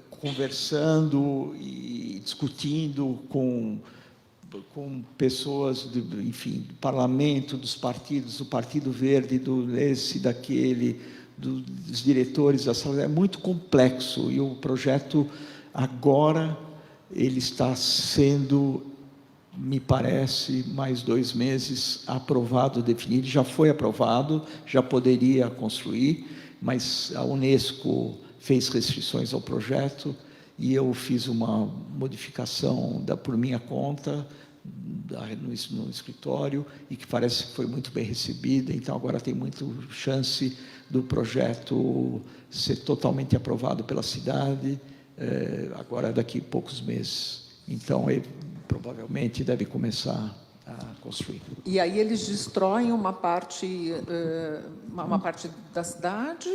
conversando e discutindo com pessoas, enfim, do parlamento, dos partidos, do Partido Verde, desse, daquele, dos diretores da sala. É muito complexo e o projeto agora ele está sendo, me parece, mais 2 meses aprovado, definido. Já foi aprovado, já poderia construir, mas a Unesco fez restrições ao projeto e eu fiz uma modificação por minha conta no escritório e que parece que foi muito bem recebida. Então agora tem muita chance do projeto ser totalmente aprovado pela cidade, agora daqui a poucos meses. Então ele provavelmente deve começar a construir. E aí eles destroem uma parte da cidade,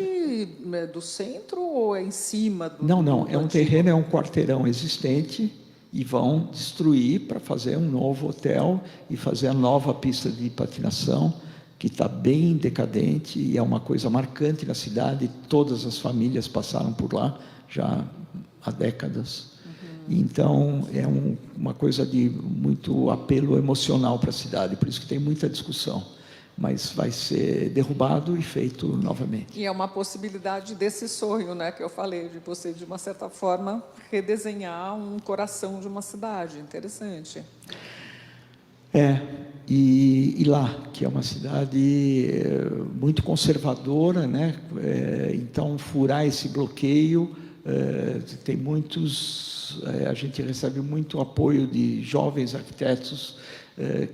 do centro, ou é em cima do... Não, é um terreno, é um quarteirão existente e vão destruir para fazer um novo hotel e fazer a nova pista de patinação, que está bem decadente e é uma coisa marcante na cidade. Todas as famílias passaram por lá já há décadas. Então, é uma coisa de muito apelo emocional para a cidade, por isso que tem muita discussão. Mas vai ser derrubado e feito novamente. E é uma possibilidade desse sonho, né, que eu falei, de você, de uma certa forma, redesenhar um coração de uma cidade. Interessante. E lá, que é uma cidade muito conservadora, né? Então, furar esse bloqueio, tem muitos... a gente recebe muito apoio de jovens arquitetos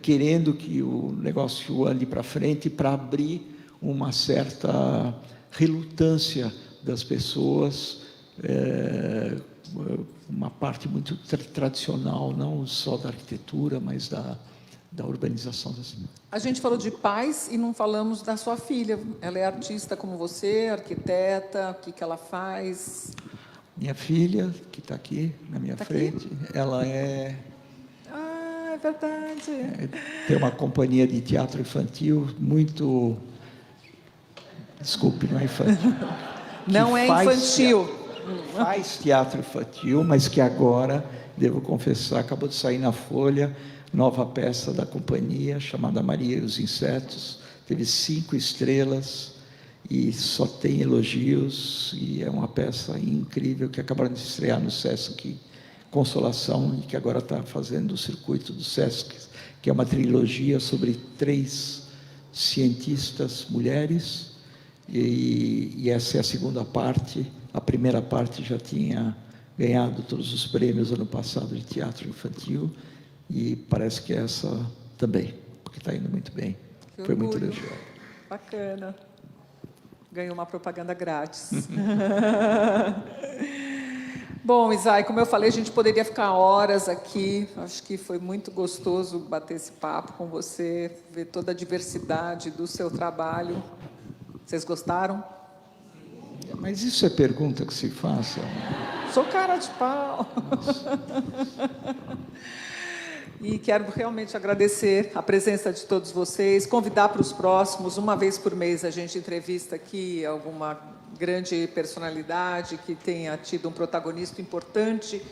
querendo que o negócio ande para frente para abrir uma certa relutância das pessoas, uma parte muito tradicional, não só da arquitetura, mas da urbanização da cidade. A gente falou de pais e não falamos da sua filha. Ela é artista como você, arquiteta, o que ela faz? Minha filha, que está aqui na minha frente, ela é verdade. Tem uma companhia de teatro infantil muito... Desculpe, não é infantil. Não é infantil. Faz teatro infantil, mas que agora, devo confessar, acabou de sair na Folha, nova peça da companhia, chamada Maria e os Insetos. Teve 5 estrelas e só tem elogios, e é uma peça incrível que acabaram de estrear no Sesc Consolação, e que agora está fazendo o circuito do Sesc, que é uma trilogia sobre 3 cientistas mulheres, e essa é a segunda parte. A primeira parte já tinha ganhado todos os prêmios ano passado de teatro infantil, e parece que essa também, porque está indo muito bem. Foi muito elogiado. Bacana. Ganhou uma propaganda grátis. Bom, Isai, como eu falei, a gente poderia ficar horas aqui. Acho que foi muito gostoso bater esse papo com você, ver toda a diversidade do seu trabalho. Vocês gostaram? Mas isso é pergunta que se faça? Sou cara de pau. E quero realmente agradecer a presença de todos vocês, convidar para os próximos. Uma vez por mês a gente entrevista aqui alguma grande personalidade que tenha tido um protagonismo importante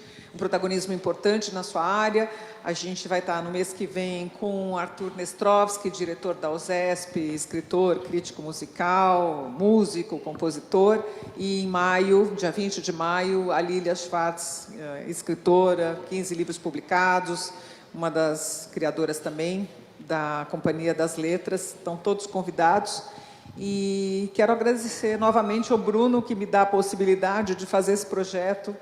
na sua área. A gente vai estar no mês que vem com Arthur Nestrovsky, diretor da USESP, escritor, crítico musical, músico, compositor. E em maio, dia 20 de maio, a Lília Schwartz, escritora, 15 livros publicados, uma das criadoras também da Companhia das Letras. Estão todos convidados. E quero agradecer novamente ao Bruno, que me dá a possibilidade de fazer esse projeto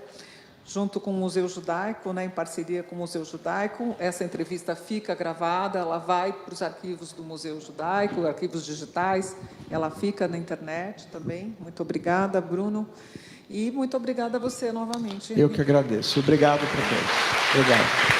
junto com o Museu Judaico, né, em parceria com o Museu Judaico. Essa entrevista fica gravada, ela vai para os arquivos do Museu Judaico, arquivos digitais, ela fica na internet também. Muito obrigada, Bruno. E muito obrigada a você novamente. Eu que agradeço. Obrigado para todos. Obrigado.